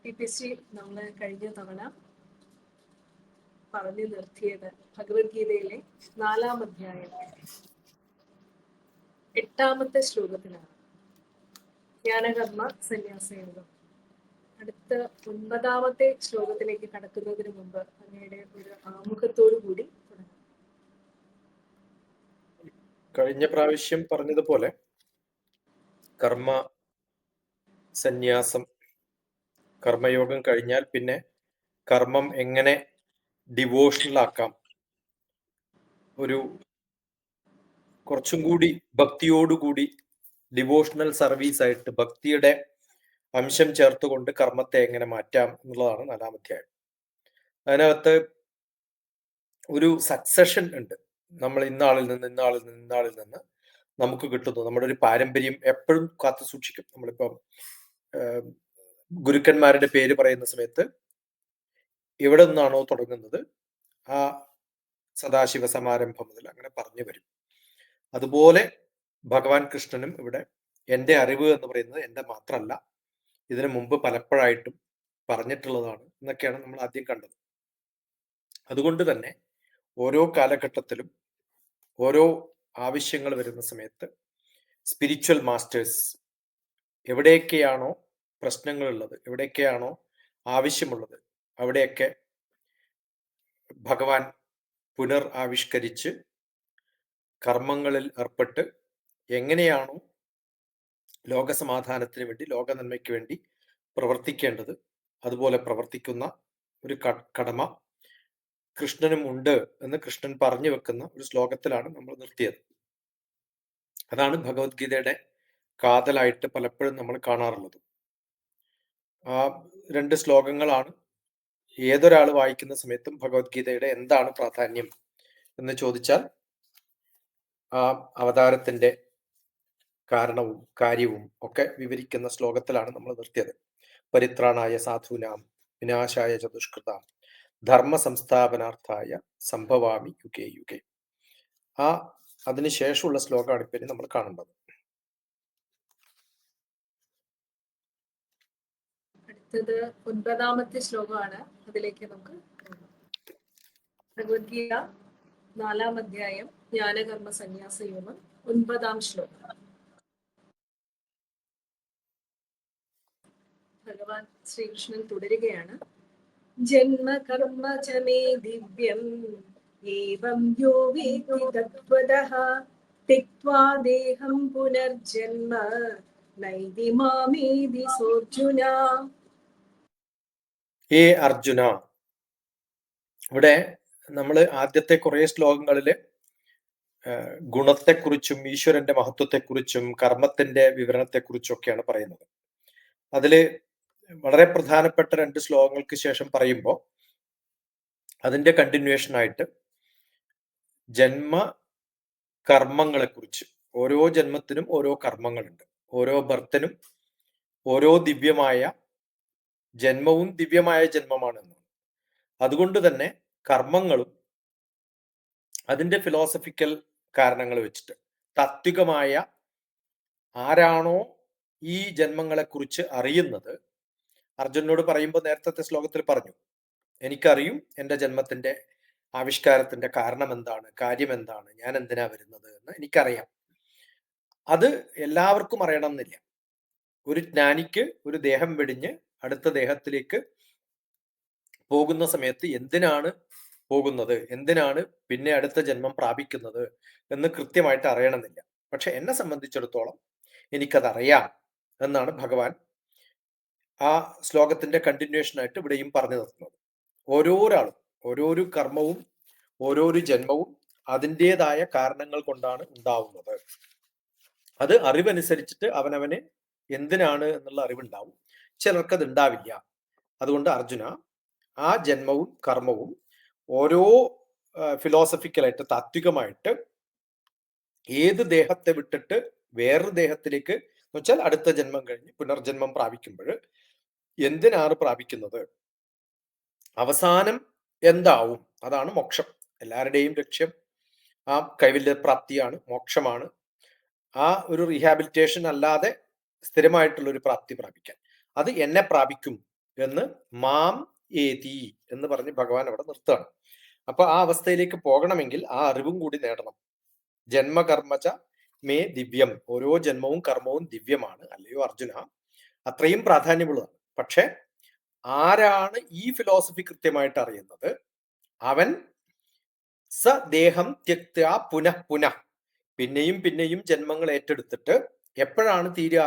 PPC നമ്മൾ കഴിഞ്ഞ തവണ പറഞ്ഞു നിർത്തിയത് ഭഗവത്ഗീതയിലെ 4-ാം അധ്യായം 8-ാമത്തെ ശ്ലോകത്തിലാണ്. ജ്ഞാനകർമ്മ സന്യാസയോഗം. അടുത്ത 9-ാമത്തെ ശ്ലോകത്തിലേക്ക് കടക്കുന്നതിന് മുമ്പ് അങ്ങയുടെ ഒരു ആമുഖത്തോടു കൂടി തുടങ്ങാം. കഴിഞ്ഞ പ്രാവശ്യം പറഞ്ഞതുപോലെ കർമ്മ സന്യാസം, കർമ്മയോഗം കഴിഞ്ഞാൽ പിന്നെ കർമ്മം എങ്ങനെ ഡിവോഷണൽ ആക്കാം, ഒരു കുറച്ചും കൂടി ഭക്തിയോടുകൂടി ഡിവോഷണൽ സർവീസ് ആയിട്ട് ഭക്തിയുടെ അംശം ചേർത്തുകൊണ്ട് കർമ്മത്തെ എങ്ങനെ മാറ്റാം എന്നുള്ളതാണ് 4-ാം അധ്യായം. അതിനകത്ത് ഒരു സക്സഷൻ ഉണ്ട്. നമ്മൾ ഇന്നാളിൽ നിന്ന് നമുക്ക് കിട്ടുന്നു. നമ്മുടെ ഒരു പാരമ്പര്യം എപ്പോഴും കാത്തു സൂക്ഷിക്കും. നമ്മളിപ്പം ഗുരുക്കന്മാരുടെ പേര് പറയുന്ന സമയത്ത് എവിടെ നിന്നാണോ തുടങ്ങുന്നത് ആ സദാശിവ സമാരംഭം മുതൽ അങ്ങനെ പറഞ്ഞു വരും. അതുപോലെ ഭഗവാൻ കൃഷ്ണനും ഇവിടെ എൻ്റെ അറിവ് എന്ന് പറയുന്നത് എൻ്റെ മാത്രമല്ല, ഇതിനു മുമ്പ് പലപ്പോഴായിട്ടും പറഞ്ഞിട്ടുള്ളതാണ് എന്നൊക്കെയാണ് നമ്മൾ ആദ്യം കണ്ടത്. അതുകൊണ്ട് തന്നെ ഓരോ കാലഘട്ടത്തിലും ഓരോ ആവശ്യങ്ങൾ വരുന്ന സമയത്ത് സ്പിരിച്വൽ മാസ്റ്റേഴ്സ് എവിടെയൊക്കെയാണോ പ്രശ്നങ്ങളുള്ളത്, എവിടെയൊക്കെയാണോ ആവശ്യമുള്ളത്, അവിടെയൊക്കെ ഭഗവാൻ പുനർ ആവിഷ്കരിച്ച് കർമ്മങ്ങളിൽ ഏർപ്പെട്ട് എങ്ങനെയാണോ ലോകസമാധാനത്തിന് വേണ്ടി, ലോക നന്മയ്ക്ക് വേണ്ടി പ്രവർത്തിക്കേണ്ടത് അതുപോലെ പ്രവർത്തിക്കുന്ന ഒരു കടമ കൃഷ്ണനും ഉണ്ട് എന്ന് കൃഷ്ണൻ പറഞ്ഞു വെക്കുന്ന ഒരു ശ്ലോകത്തിലാണ് നമ്മൾ നിർത്തിയത്. അതാണ് ഭഗവത്ഗീതയുടെ കാതലായിട്ട് പലപ്പോഴും നമ്മൾ കാണാറുള്ളത്. ആ 2 ശ്ലോകങ്ങളാണ് ഏതൊരാൾ വായിക്കുന്ന സമയത്തും ഭഗവത്ഗീതയുടെ എന്താണ് പ്രാധാന്യം എന്ന് ചോദിച്ചാൽ ആ അവതാരത്തിന്റെ കാരണവും കാര്യവും ഒക്കെ വിവരിക്കുന്ന ശ്ലോകത്തിലാണ് നമ്മൾ നിർത്തിയത്. പരിത്രാണായ സാധൂനാം വിനാശായ ചതുഷ്കൃതാം ധർമ്മ സംസ്ഥാപനാർത്ഥായ സംഭവാമി യുഗേ യുഗേ. ആ അതിനുശേഷമുള്ള ശ്ലോകമാണ് ഇപ്പം നമ്മൾ കാണേണ്ടത്. അടുത്തത് 9-ാമത്തെ ശ്ലോകമാണ്. അതിലേക്ക് നമുക്ക് ഭഗവത്ഗീത 4-ാം അധ്യായം ജ്ഞാനകർമ്മ സന്യാസയോഗം 9-ാം ശ്ലോകം. ഭഗവാൻ ശ്രീകൃഷ്ണൻ തുടരുകയാണ്. ജന്മ കർമ്മ ച മേ ദിവ്യം ഏവം യോ വേത്തി തത്വതഃ തിക്വാ ദേഹം പുനർജന്മ നൈതി മാമേതി സോർജുന. ഏ അർജുന, ഇവിടെ നമ്മൾ ആദ്യത്തെ കുറെ ശ്ലോകങ്ങളില് ഗുണത്തെക്കുറിച്ചും ഈശ്വരന്റെ മഹത്വത്തെക്കുറിച്ചും കർമ്മത്തിന്റെ വിവരണത്തെക്കുറിച്ചൊക്കെയാണ് പറയുന്നത്. അതില് വളരെ പ്രധാനപ്പെട്ട 2 ശ്ലോകങ്ങൾക്ക് ശേഷം പറയുമ്പോൾ അതിന്റെ കണ്ടിന്യൂവേഷൻ ആയിട്ട് ജന്മ കർമ്മങ്ങളെക്കുറിച്ച്, ഓരോ ജന്മത്തിനും ഓരോ കർമ്മങ്ങളുണ്ട്, ഓരോ ബർത്തിനും ഓരോ ദിവ്യമായ ജന്മവും ദിവ്യമായ ജന്മമാണെന്ന്. അതുകൊണ്ട് തന്നെ കർമ്മങ്ങളും അതിന്റെ ഫിലോസഫിക്കൽ കാരണങ്ങൾ വെച്ചിട്ട് താത്വികമായ ആരാണോ ഈ ജന്മങ്ങളെക്കുറിച്ച് അറിയുന്നത്, അർജുനോട് പറയുമ്പോൾ നേരത്തെ ശ്ലോകത്തിൽ പറഞ്ഞു, എനിക്കറിയും എൻ്റെ ജന്മത്തിന്റെ ആവിഷ്കാരത്തിന്റെ കാരണം എന്താണ്, കാര്യം എന്താണ്, ഞാൻ എന്തിനാ വരുന്നത് എന്ന് എനിക്കറിയാം. അത് എല്ലാവർക്കും അറിയണം എന്നില്ല. ഒരു ജ്ഞാനിക്ക് ഒരു ദേഹം വെടിഞ്ഞ് അടുത്ത ദേഹത്തിലേക്ക് പോകുന്ന സമയത്ത് എന്തിനാണ് പോകുന്നത്, എന്തിനാണ് പിന്നെ അടുത്ത ജന്മം പ്രാപിക്കുന്നത് എന്ന് കൃത്യമായിട്ട് അറിയണമെന്നില്ല. പക്ഷെ എന്നെ സംബന്ധിച്ചിടത്തോളം എനിക്കതറിയാം എന്നാണ് ഭഗവാൻ ആ ശ്ലോകത്തിന്റെ കണ്ടിന്യൂഷൻ ആയിട്ട് ഇവിടെയും പറഞ്ഞു നിർത്തുന്നത്. ഓരോരാളും ഓരോരോ കർമ്മവും ഓരോരോ ജന്മവും അതിൻ്റെതായ കാരണങ്ങൾ കൊണ്ടാണ് ഉണ്ടാവുന്നത്. അത് അറിവനുസരിച്ചിട്ട് അവനവന് എന്തിനാണ് എന്നുള്ള അറിവുണ്ടാവും, ചിലർക്കത് ഉണ്ടാവില്ല. അതുകൊണ്ട് അർജുന, ആ ജന്മവും കർമ്മവും ഓരോ ഫിലോസഫിക്കലായിട്ട് താത്വികമായിട്ട് ഏത് ദേഹത്തെ വിട്ടിട്ട് വേറൊരു ദേഹത്തിലേക്ക് എന്ന് വെച്ചാൽ അടുത്ത ജന്മം കഴിഞ്ഞ് പുനർജന്മം പ്രാപിക്കുമ്പോൾ എന്തിനാണ് പ്രാപിക്കുന്നത്, അവസാനം എന്താവും, അതാണ് മോക്ഷം. എല്ലാവരുടെയും ലക്ഷ്യം ആ കൈവല്യപ്രാപ്തിയാണ്, മോക്ഷമാണ്. ആ ഒരു റീഹാബിലിറ്റേഷൻ അല്ലാതെ സ്ഥിരമായിട്ടുള്ള ഒരു പ്രാപ്തി പ്രാപിക്കാൻ, അത് എന്നെ പ്രാപിക്കും എന്ന് മാം ഏതി എന്ന് പറഞ്ഞ് ഭഗവാൻ അവിടെ നിർത്തുകയാണ്. അപ്പൊ ആ അവസ്ഥയിലേക്ക് പോകണമെങ്കിൽ ആ അറിവും കൂടി നേടണം. ജന്മകർമ്മച മേ ദിവ്യം, ഓരോ ജന്മവും കർമ്മവും ദിവ്യമാണ്, അല്ലയോ അർജുന, അത്രയും പ്രാധാന്യമുള്ളതാണ്. പക്ഷെ ആരാണ് ഈ ഫിലോസഫി കൃത്യമായിട്ട് അറിയുന്നത്, അവൻ സ ദേഹം ത്യക്ത പുനഃ പുനഃ, പിന്നെയും പിന്നെയും ജന്മങ്ങൾ ഏറ്റെടുത്തിട്ട് എപ്പോഴാണ് തീരുക,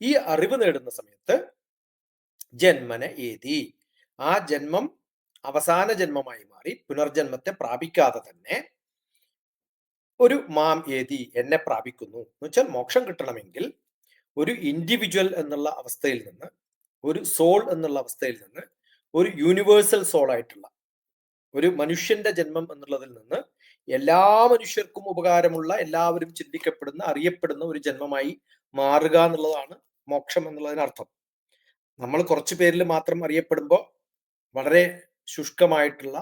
ഈ അറിവ് നേടുന്ന സമയത്ത് ജന്മന ഏതി, ആ ജന്മം അവസാന ജന്മമായി മാറി പുനർജന്മത്തെ പ്രാപിക്കാതെ തന്നെ ഒരു മാം ഏതി, എന്നെ പ്രാപിക്കുന്നു എന്ന് വെച്ചാൽ മോക്ഷം കിട്ടണമെങ്കിൽ ഒരു ഇൻഡിവിജ്വൽ എന്നുള്ള അവസ്ഥയിൽ നിന്ന്, ഒരു സോൾ എന്നുള്ള അവസ്ഥയിൽ നിന്ന്, ഒരു യൂണിവേഴ്സൽ സോൾ ആയിട്ടുള്ള ഒരു മനുഷ്യന്റെ ജന്മം എന്നുള്ളതിൽ നിന്ന് എല്ലാ മനുഷ്യർക്കും ഉപകാരമുള്ള, എല്ലാവരും ചിന്തിക്കപ്പെടുന്ന, അറിയപ്പെടുന്ന ഒരു ജന്മമായി മാറുക എന്നുള്ളതാണ് മോക്ഷം എന്നുള്ളതിനർത്ഥം. നമ്മൾ കുറച്ചു പേരിൽ മാത്രം അറിയപ്പെടുമ്പോൾ വളരെ ശുഷ്കമായിട്ടുള്ള,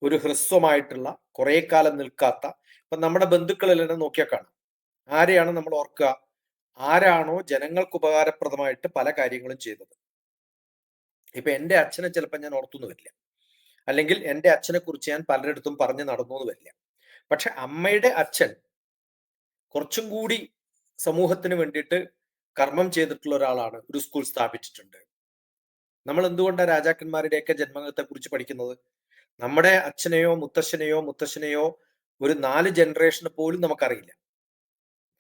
ഒരു ഹ്രസ്വമായിട്ടുള്ള, കുറെ കാലം നിൽക്കാത്ത, ഇപ്പൊ നമ്മുടെ ബന്ധുക്കളിൽ തന്നെ നോക്കിയാൽ കാണാം, ആരെയാണ് നമ്മൾ ഓർക്കുക, ആരാണോ ജനങ്ങൾക്ക് ഉപകാരപ്രദമായിട്ട് പല കാര്യങ്ങളും ചെയ്തത്. ഇപ്പൊ എന്റെ അച്ഛനെ ചിലപ്പോൾ ഞാൻ ഓർത്തൊന്നും വരില്ല, അല്ലെങ്കിൽ എന്റെ അച്ഛനെ കുറിച്ച് ഞാൻ പലരിടത്തും പറഞ്ഞു നടന്നു എന്ന് വരില്ല. പക്ഷെ അമ്മയുടെ അച്ഛൻ കുറച്ചും കൂടി സമൂഹത്തിന് വേണ്ടിയിട്ട് കർമ്മം ചെയ്തിട്ടുള്ള ഒരാളാണ്, ഒരു സ്കൂൾ സ്ഥാപിച്ചിട്ടുണ്ട്. നമ്മൾ എന്തുകൊണ്ടാണ് രാജാക്കന്മാരുടെയൊക്കെ ജന്മത്തെ കുറിച്ച് പഠിക്കുന്നത്? നമ്മുടെ അച്ഛനെയോ മുത്തശ്ശനെയോ ഒരു 4 ജനറേഷന് പോലും നമുക്കറിയില്ല.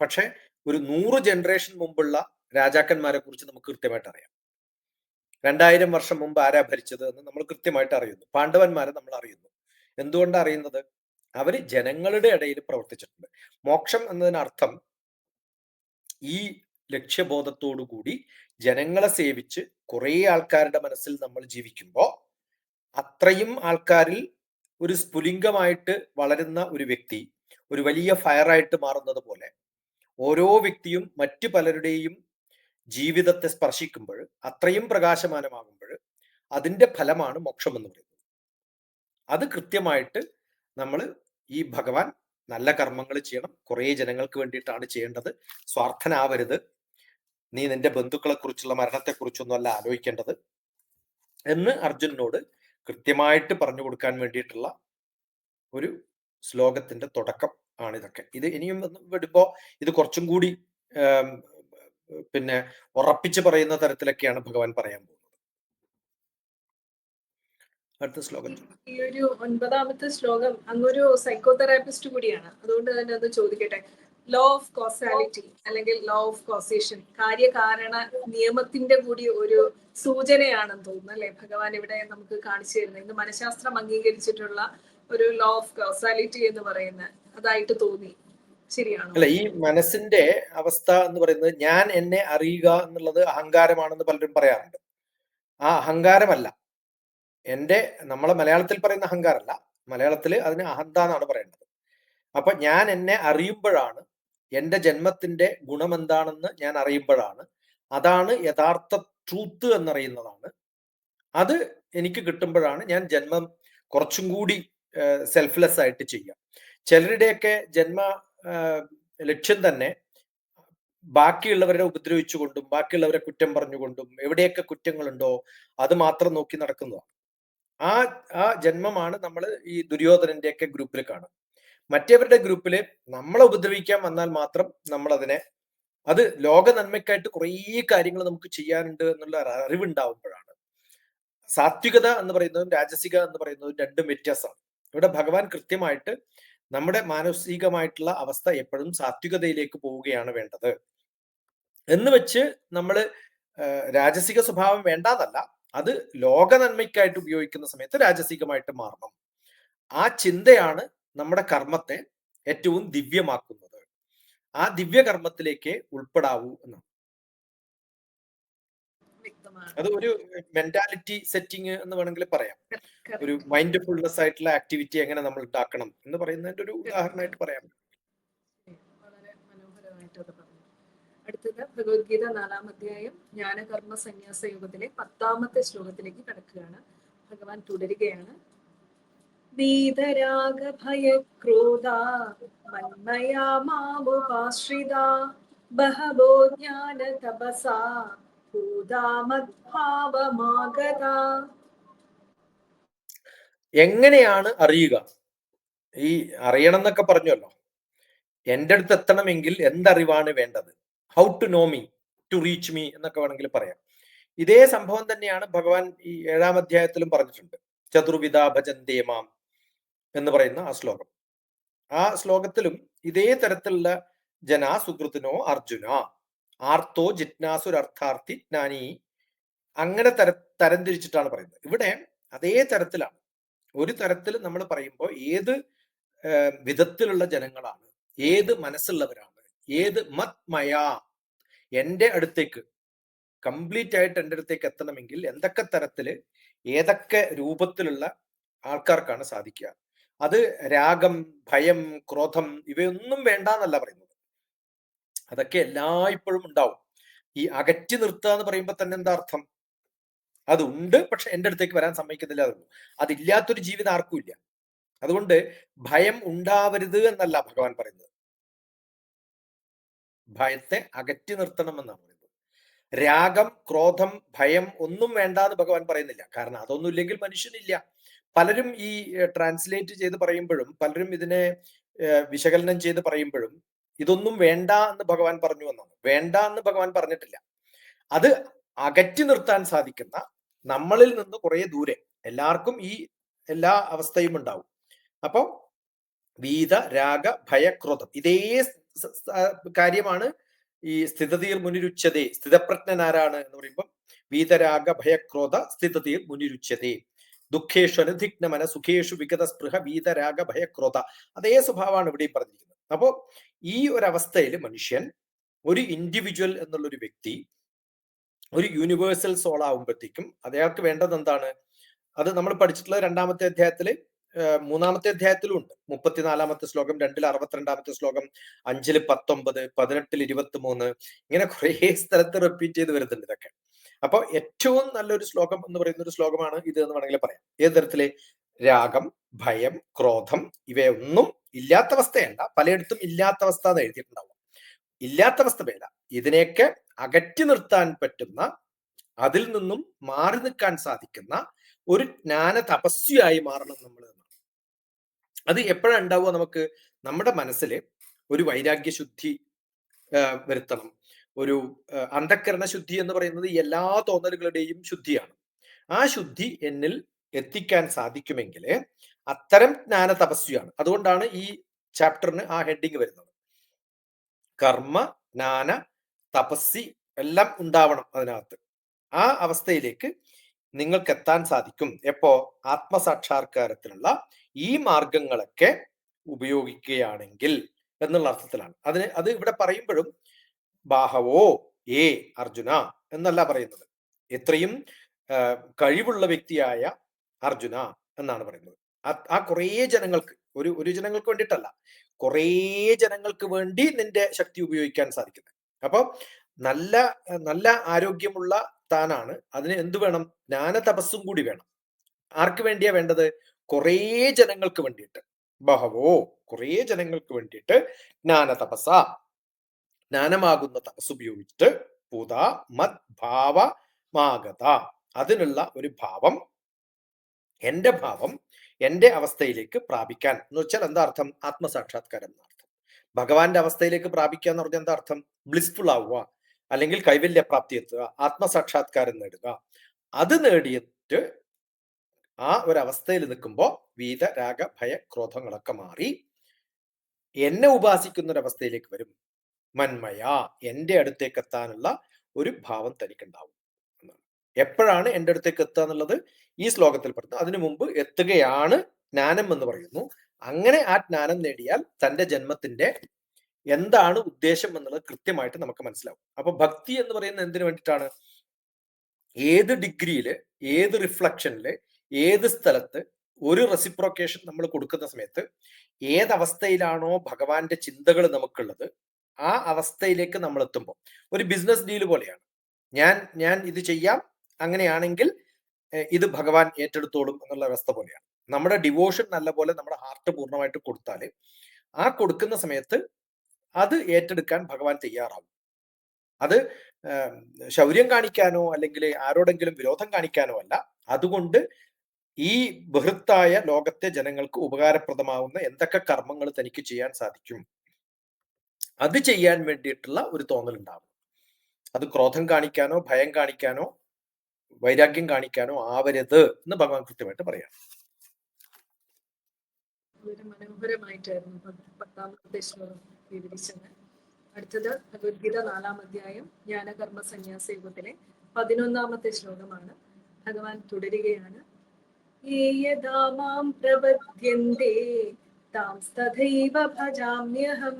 പക്ഷെ ഒരു 100 ജനറേഷൻ മുമ്പുള്ള രാജാക്കന്മാരെ കുറിച്ച് നമുക്ക് കൃത്യമായിട്ട് അറിയാം. 2000 വർഷം മുമ്പ് ആരാ ഭരിച്ചത് എന്ന് നമ്മൾ കൃത്യമായിട്ട് അറിയുന്നു. പാണ്ഡവന്മാരെ നമ്മൾ അറിയുന്നു. എന്തുകൊണ്ടാണ് അറിയുന്നത്? അവര് ജനങ്ങളുടെ ഇടയിൽ പ്രവർത്തിച്ചിട്ടുണ്ട്. മോക്ഷം എന്നതിനർത്ഥം ഈ ലക്ഷ്യബോധത്തോടു കൂടി ജനങ്ങളെ സേവിച്ച് കുറെ ആൾക്കാരുടെ മനസ്സിൽ നമ്മൾ ജീവിക്കുമ്പോൾ അത്രയും ആൾക്കാരിൽ ഒരു സ്ഫുലിംഗമായിട്ട് വളരുന്ന ഒരു വ്യക്തി ഒരു വലിയ ഫയറായിട്ട് മാറുന്നത് പോലെ ഓരോ വ്യക്തിയും മറ്റു പലരുടെയും ജീവിതത്തെ സ്പർശിക്കുമ്പോൾ, അത്രയും പ്രകാശമാനമാകുമ്പോൾ അതിന്റെ ഫലമാണ് മോക്ഷം എന്ന് പറയുന്നത്. അത് കൃത്യമായിട്ട് നമ്മൾ ഈ ഭഗവാൻ നല്ല കർമ്മങ്ങൾ ചെയ്യണം, കുറെ ജനങ്ങൾക്ക് വേണ്ടിയിട്ടാണ് ചെയ്യേണ്ടത്, സ്വാർത്ഥനാവരുത്, നീ നിന്റെ ബന്ധുക്കളെ കുറിച്ചുള്ള മരണത്തെക്കുറിച്ചൊന്നും അല്ല ആലോചിക്കേണ്ടത് എന്ന് അർജുനനോട് കൃത്യമായിട്ട് പറഞ്ഞു കൊടുക്കാൻ വേണ്ടിയിട്ടുള്ള ഒരു ശ്ലോകത്തിന്റെ തുടക്കം ആണ് ഇതൊക്കെ. ഇത് ഇനിയും വിടുമ്പോ ഇത് കുറച്ചും കൂടി പിന്നെ ഉറപ്പിച്ച് പറയുന്ന തരത്തിലൊക്കെയാണ് ഭഗവാൻ പറയാൻ പോകുന്നത്. അടുത്ത ശ്ലോകം. ഈ ഒരു 9ാമത്തെ ശ്ലോകം അങ്ങൊരു സൈക്കോതെറാപ്പിസ്റ്റ് കൂടിയാണ്, അതുകൊണ്ട് തന്നെ അത് ചോദിക്കട്ടെ. ലോ ഓഫ് കോസാലിറ്റി അല്ലെങ്കിൽ ലോ ഓഫ് കോസേഷൻ, കാര്യകാരണ നിയമത്തിന്റെ കൂടി ഒരു സൂചനയാണെന്ന് തോന്നുന്നു അല്ലെ ഭഗവാൻ ഇവിടെ നമുക്ക് കാണിച്ചു തരുന്നത്. ഇന്ന് മനഃശാസ്ത്രം അംഗീകരിച്ചിട്ടുള്ള ഒരു ലോ ഓഫ് കോസാലിറ്റി എന്ന് പറയുന്ന അതായിട്ട് തോന്നി. ശരിയാണോ? അല്ല, ഈ മനസ്സിന്റെ അവസ്ഥ എന്ന് പറയുന്നത് ഞാൻ എന്നെ അറിയുക എന്നുള്ളത് അഹങ്കാരമാണെന്ന് പലരും പറയാറുണ്ട്. ആ അഹങ്കാരമല്ല, നമ്മളെ മലയാളത്തിൽ പറയുന്ന അഹങ്കാരമല്ല, മലയാളത്തിൽ അതിന് അഹന്ത എന്നാണ് പറയേണ്ടത്. അപ്പൊ ഞാൻ എന്നെ അറിയുമ്പോഴാണ്, എന്റെ ജന്മത്തിന്റെ ഗുണം എന്താണെന്ന് ഞാൻ അറിയുമ്പോഴാണ്, അതാണ് യഥാർത്ഥ ട്രൂത്ത് എന്നറിയുന്നതാണ്. അത് എനിക്ക് കിട്ടുമ്പോഴാണ് ഞാൻ ജന്മം കുറച്ചും കൂടി സെൽഫ്ലെസ് ആയിട്ട് ചെയ്യാം. ചിലരുടെയൊക്കെ ജന്മ ലക്ഷ്യം തന്നെ ബാക്കിയുള്ളവരെ ഉപദ്രവിച്ചുകൊണ്ടും ബാക്കിയുള്ളവരെ കുറ്റം പറഞ്ഞുകൊണ്ടും എവിടെയൊക്കെ കുറ്റങ്ങളുണ്ടോ അത് മാത്രം നോക്കി നടക്കുന്നതാണ്. ആ ജന്മമാണ് നമ്മൾ ഈ ദുര്യോധനന്റെയൊക്കെ ഗ്രൂപ്പിൽ കാണും. മറ്റവരുടെ ഗ്രൂപ്പില് നമ്മളെ ഉപദ്രവിക്കാൻ വന്നാൽ മാത്രം നമ്മൾ അത് ലോക നന്മയ്ക്കായിട്ട് കുറേ കാര്യങ്ങൾ നമുക്ക് ചെയ്യാനുണ്ട് എന്നുള്ള അറിവുണ്ടാവുമ്പോഴാണ്. സാത്വികത എന്ന് പറയുന്നതും രാജസിക എന്ന് പറയുന്നതും രണ്ടും വ്യത്യാസമാണ്. ഇവിടെ ഭഗവാൻ കൃത്യമായിട്ട് നമ്മുടെ മാനസികമായിട്ടുള്ള അവസ്ഥ എപ്പോഴും സാത്വികതയിലേക്ക് പോവുകയാണ് വേണ്ടത് എന്ന് വെച്ച് നമ്മൾ രാജസിക സ്വഭാവം വേണ്ടാന്നല്ല, അത് ലോക നന്മയ്ക്കായിട്ട് ഉപയോഗിക്കുന്ന സമയത്ത് രാജസികമായിട്ട് മാറണം. ആ ചിന്തയാണ് നമ്മുടെ കർമ്മത്തെ ഏറ്റവും ദിവ്യമാക്കുന്നത്. ആ ദിവ്യകർമ്മത്തിലേക്ക് ഉൾപ്പെടാവൂ എന്നാണ്. അത് ഒരു മെന്റാലിറ്റി സെറ്റിംഗ് എന്ന് വേണമെങ്കിൽ പറയാം. ഒരു മൈൻഡ്ഫുൾനെസ് ആയിട്ടുള്ള ആക്ടിവിറ്റി എങ്ങനെ നമ്മൾ ഉണ്ടാക്കണം എന്ന് പറയുന്നതിന്റെ ഒരു ഉദാഹരണമായിട്ട് പറയാം. വളരെ മനോഹരമായിട്ട് അത് പറഞ്ഞു. അടുത്തത് ഭഗവത്ഗീത 4-ാം അധ്യായം ജ്ഞാനകർമ്മ സന്യാസ യോഗത്തിലെ 10ാമത്തെ ശ്ലോകത്തിലേക്ക് കടക്കുകയാണ്. ഭഗവാൻ തുടരുകയാണ്. വീതരാഗഭയക്രോധാ മന്മയാ മാമുപാശ്രിതാ ബഹവോ ജ്ഞാനതപസാ ഭൂതാമദ്ഭാവമാഗത. എങ്ങനെയാണ് അറിയുക? ഈ അറിയണം എന്നൊക്കെ പറഞ്ഞല്ലോ. എൻ്റെ അടുത്ത് എത്തണമെങ്കിൽ എന്തറിവാണ് വേണ്ടത്? How to know me, to reach me എന്നൊക്കെ വേണമെങ്കിൽ പറയാം. ഇതേ സംഭവം തന്നെയാണ് ഭഗവാൻ ഈ 7-ാം അധ്യായത്തിലും പറഞ്ഞിട്ടുണ്ട്. ചതുർവിധ ഭജന്തേ മാം എന്ന് പറയുന്ന ആ ശ്ലോകം. ആ ശ്ലോകത്തിലും ഇതേ തരത്തിലുള്ള ജനാ സുഹൃത്തിനോ അർജുന ആർത്തോ ജിജ്ഞാസുരർത്ഥാർത്ഥി ജ്ഞാനി, അങ്ങനെ തരംതിരിച്ചിട്ടാണ് പറയുന്നത്. ഇവിടെ അതേ തരത്തിലാണ്. ഒരു തരത്തിൽ നമ്മൾ പറയുമ്പോൾ ഏത് വിധത്തിലുള്ള ജനങ്ങളാണ്, ഏത് മനസ്സുള്ളവരാണ്, ഏത് മത്മയാ, എൻ്റെ അടുത്തേക്ക് കംപ്ലീറ്റ് ആയിട്ട് എൻ്റെ അടുത്തേക്ക് എത്തണമെങ്കിൽ എന്തൊക്കെ തരത്തില് ഏതൊക്കെ രൂപത്തിലുള്ള ആൾക്കാർക്കാണ് സാധിക്കുക? അത് രാഗം, ഭയം, ക്രോധം ഇവയൊന്നും വേണ്ട എന്നല്ല പറയുന്നത്. അതൊക്കെ എല്ലായ്പ്പോഴും ഉണ്ടാവും. ഈ അകറ്റി നിർത്തുക എന്ന് പറയുമ്പോൾ തന്നെ എന്താ അർത്ഥം? അതുണ്ട്, പക്ഷെ എൻ്റെ അടുത്തേക്ക് വരാൻ സമ്മതിക്കുന്നില്ല അതുള്ളൂ. അതില്ലാത്തൊരു ജീവിതം ആർക്കും ഇല്ല. അതുകൊണ്ട് ഭയം ഉണ്ടാവരുത് എന്നല്ല ഭഗവാൻ പറയുന്നത്. ഭയത്തെ അകറ്റി നിർത്തണം എന്നാണ് പറയുന്നത്. രാഗം, ക്രോധം, ഭയം ഒന്നും വേണ്ട എന്ന് ഭഗവാൻ പറയുന്നില്ല. കാരണം അതൊന്നും ഇല്ലെങ്കിൽ മനുഷ്യനില്ല. പലരും ഈ ട്രാൻസ്ലേറ്റ് ചെയ്ത് പറയുമ്പോഴും, പലരും ഇതിനെ വിശകലനം ചെയ്ത് പറയുമ്പോഴും ഇതൊന്നും വേണ്ട എന്ന് ഭഗവാൻ പറഞ്ഞു എന്നാണ്. വേണ്ട എന്ന് ഭഗവാൻ പറഞ്ഞിട്ടില്ല. അത് അകറ്റി നിർത്താൻ സാധിക്കുന്ന, നമ്മളിൽ നിന്ന് കുറെ ദൂരെ, എല്ലാവർക്കും ഈ എല്ലാ അവസ്ഥയും ഉണ്ടാവും. അപ്പൊ വീത, രാഗ, ഭയ, ക്രോധം ഇതേ കാര്യമാണ് ഈ സ്ഥിതതീർ മുനിരുച്ചതേ. സ്ഥിതപ്രജ്ഞനാരാണ് എന്ന് പറയുമ്പോൾ വീതരാഗ ഭയക്രോധ സ്ഥിതതീർ മുനിരുച്ചതേ. ദുഃഖേഷു അനുധിഗ്നമന സുഖേഷു വിഗത സ്പൃഹ വീതരാഗ ഭയക്രോധ. അതേ സ്വഭാവമാണ് ഇവിടെയും പറഞ്ഞിരിക്കുന്നത്. അപ്പോ ഈ ഒരു അവസ്ഥയിൽ മനുഷ്യൻ, ഒരു ഇൻഡിവിജ്വൽ എന്നുള്ളൊരു വ്യക്തി ഒരു യൂണിവേഴ്സൽ സോൾ ആവുമ്പോഴത്തേക്കും അയാൾക്ക് വേണ്ടത് എന്താണ്? അത് നമ്മൾ പഠിച്ചിട്ടുള്ള 2-ാമത്തെ അധ്യായത്തില് 3-ാമത്തെ അധ്യായത്തിലും ഉണ്ട്. 34-ാമത്തെ ശ്ലോകം, 2-ൽ 62-ാമത്തെ ശ്ലോകം, 5-ൽ 19, 18-ൽ 23, ഇങ്ങനെ കുറേ സ്ഥലത്ത് റിപ്പീറ്റ് ചെയ്ത് വരുന്നുണ്ട് ഇതൊക്കെ. അപ്പൊ ഏറ്റവും നല്ലൊരു ശ്ലോകം എന്ന് പറയുന്ന ഒരു ശ്ലോകമാണ് ഇത് എന്ന് വേണമെങ്കിൽ പറയാം. ഏത് തരത്തില്? രാഗം, ഭയം, ക്രോധം ഇവയൊന്നും ഇല്ലാത്ത അവസ്ഥയല്ല. പലയിടത്തും ഇല്ലാത്ത അവസ്ഥ എന്ന് എഴുതിയിട്ടുണ്ടാവും. ഇല്ലാത്ത അവസ്ഥ വേണ്ട. ഇതിനെയൊക്കെ അകറ്റി നിർത്താൻ പറ്റുന്ന, അതിൽ നിന്നും മാറി നിൽക്കാൻ സാധിക്കുന്ന ഒരു ജ്ഞാന തപസ്വിയായി മാറണം നമ്മൾ. അത് എപ്പോഴാണ് ഉണ്ടാവുക? നമുക്ക് നമ്മുടെ മനസ്സിൽ ഒരു വൈരാഗ്യശുദ്ധി വരുത്തണം. ഒരു അന്ധക്കരണ ശുദ്ധി എന്ന് പറയുന്നത് എല്ലാ തോന്നലുകളുടെയും ശുദ്ധിയാണ്. ആ ശുദ്ധി എന്നിൽ എത്തിക്കാൻ സാധിക്കുമെങ്കിൽ അത്തരം ജ്ഞാന തപസ്വിയാണ്. അതുകൊണ്ടാണ് ഈ ചാപ്റ്ററിന് ആ ഹെഡിങ് വരുന്നത്. കർമ്മ, ജ്ഞാന, തപസ്സി എല്ലാം ഉണ്ടാവണം അതിനകത്ത്. ആ അവസ്ഥയിലേക്ക് നിങ്ങൾക്ക് എത്താൻ സാധിക്കും എപ്പോ? ആത്മസാക്ഷാത്കാരത്തിനുള്ള ഈ മാർഗങ്ങളൊക്കെ ഉപയോഗിക്കുകയാണെങ്കിൽ എന്നുള്ള അർത്ഥത്തിലാണ്. അത് ഇവിടെ പറയുമ്പോഴും ബാഹവോ ഏ അർജുന എന്നല്ല പറയുന്നത്. എത്രയും കഴിവുള്ള വ്യക്തിയായ അർജുന എന്നാണ് പറയുന്നത്. ആ കുറേ ജനങ്ങൾക്ക്, ഒരു ജനങ്ങൾക്ക് വേണ്ടിയിട്ടല്ല, കുറേ ജനങ്ങൾക്ക് വേണ്ടി നിന്റെ ശക്തി ഉപയോഗിക്കാൻ സാധിക്കുന്നത്. അപ്പൊ നല്ല നല്ല ആരോഗ്യമുള്ള താനാണ്. അതിന് എന്തു വേണം? ജ്ഞാന തപസ്സും കൂടി വേണം. ആർക്ക് വേണ്ടിയാ വേണ്ടത്? കുറേ ജനങ്ങൾക്ക് വേണ്ടിയിട്ട്. ബഹവോ, കുറേ ജനങ്ങൾക്ക് വേണ്ടിയിട്ട് ജ്ഞാന തപസ, ജ്ഞാനമാകുന്ന തപസ് ഉപയോഗിച്ചിട്ട് പൂത മത് ഭാവ മാഗത, അതിനുള്ള ഒരു ഭാവം, എന്റെ ഭാവം എന്റെ അവസ്ഥയിലേക്ക് പ്രാപിക്കാൻ എന്ന് വെച്ചാൽ എന്താ അർത്ഥം? ആത്മസാക്ഷാത്കാരം എന്നർത്ഥം. ഭഗവാന്റെ അവസ്ഥയിലേക്ക് പ്രാപിക്കുക എന്ന് പറഞ്ഞാൽ എന്താ അർത്ഥം? ബ്ലിസ്ഫുൾ ആവുക, അല്ലെങ്കിൽ കൈവല്യപ്രാപ്തി എത്തുക, ആത്മസാക്ഷാത്കാരം നേടുക. അത് നേടിയിട്ട് ആ ഒരു അവസ്ഥയിൽ നിൽക്കുമ്പോൾ വീത, രാഗ, ഭയ, ക്രോധങ്ങളൊക്കെ മാറി എന്നെ ഉപാസിക്കുന്ന ഒരു അവസ്ഥയിലേക്ക് വരും. മന്മയ, എന്റെ അടുത്തേക്ക് എത്താനുള്ള ഒരു ഭാവം തനിക്കുണ്ടാവും എന്നാണ്. എപ്പോഴാണ് എന്റെ അടുത്തേക്ക് എത്തുക എന്നുള്ളത് ഈ ശ്ലോകത്തിൽ പറഞ്ഞു. അതിനു മുമ്പ് എത്തുകയാണ് ജ്ഞാനം എന്ന് പറയുന്നു. അങ്ങനെ ആ ജ്ഞാനം നേടിയാൽ തന്റെ ജന്മത്തിന്റെ എന്താണ് ഉദ്ദേശം എന്നുള്ളത് കൃത്യമായിട്ട് നമുക്ക് മനസ്സിലാവും. അപ്പൊ ഭക്തി എന്ന് പറയുന്നത് എന്തിനു വേണ്ടിയിട്ടാണ്? ഏത് ഡിഗ്രിയില്, ഏത് റിഫ്ലക്ഷനില്, ഏത് സ്ഥലത്ത് ഒരു റെസിപ്രോക്കേഷൻ നമ്മൾ കൊടുക്കുന്ന സമയത്ത് ഏതവസ്ഥയിലാണോ ഭഗവാന്റെ ചിന്തകൾ നമുക്കുള്ളത് ആ അവസ്ഥയിലേക്ക് നമ്മൾ എത്തുമ്പോൾ, ഒരു ബിസിനസ് ഡീൽ പോലെയാണ്. ഞാൻ ഇത് ചെയ്യാം, അങ്ങനെയാണെങ്കിൽ ഇത് ഭഗവാൻ ഏറ്റെടുത്തോളും എന്നുള്ള അവസ്ഥ പോലെയാണ്. നമ്മുടെ ഡിവോഷൻ നല്ലപോലെ നമ്മുടെ ഹാർട്ട് പൂർണ്ണമായിട്ട് കൊടുത്താൽ ആ കൊടുക്കുന്ന സമയത്ത് അത് ഏറ്റെടുക്കാൻ ഭഗവാൻ തയ്യാറാവും. അത് ശൗര്യം കാണിക്കാനോ അല്ലെങ്കിൽ ആരോടെങ്കിലും വിരോധം കാണിക്കാനോ അല്ല. അതുകൊണ്ട് ഈ ബൃഹത്തായ ലോകത്തെ ജനങ്ങൾക്ക് ഉപകാരപ്രദമാവുന്ന എന്തൊക്കെ കർമ്മങ്ങൾ തനിക്ക് ചെയ്യാൻ സാധിക്കും അത് ചെയ്യാൻ വേണ്ടിയിട്ടുള്ള ഒരു തോന്നലുണ്ടാവും. അത് ക്രോധം കാണിക്കാനോ ഭയം കാണിക്കാനോ വൈരാഗ്യം കാണിക്കാനോ ആവരുത് എന്ന് ഭഗവാൻ കൃത്യമായിട്ട് പറയാം. വളരെ മനോഹരമായിട്ടായിരുന്നു 10ാമത്തെ ശ്ലോകം വിവരിച്ചത്. അടുത്തത് ഭഗവത്ഗീത 4-ാം അധ്യായം ജ്ഞാനകർമ്മ സന്യാസ യുഗത്തിലെ 11ാമത്തെ ശ്ലോകമാണ്. ഭഗവാൻ തുടരുകയാണ്. യഥാ മാം പ്രപദ്യന്തെ താംസ്തഥൈവ ഭജാമ്യഹം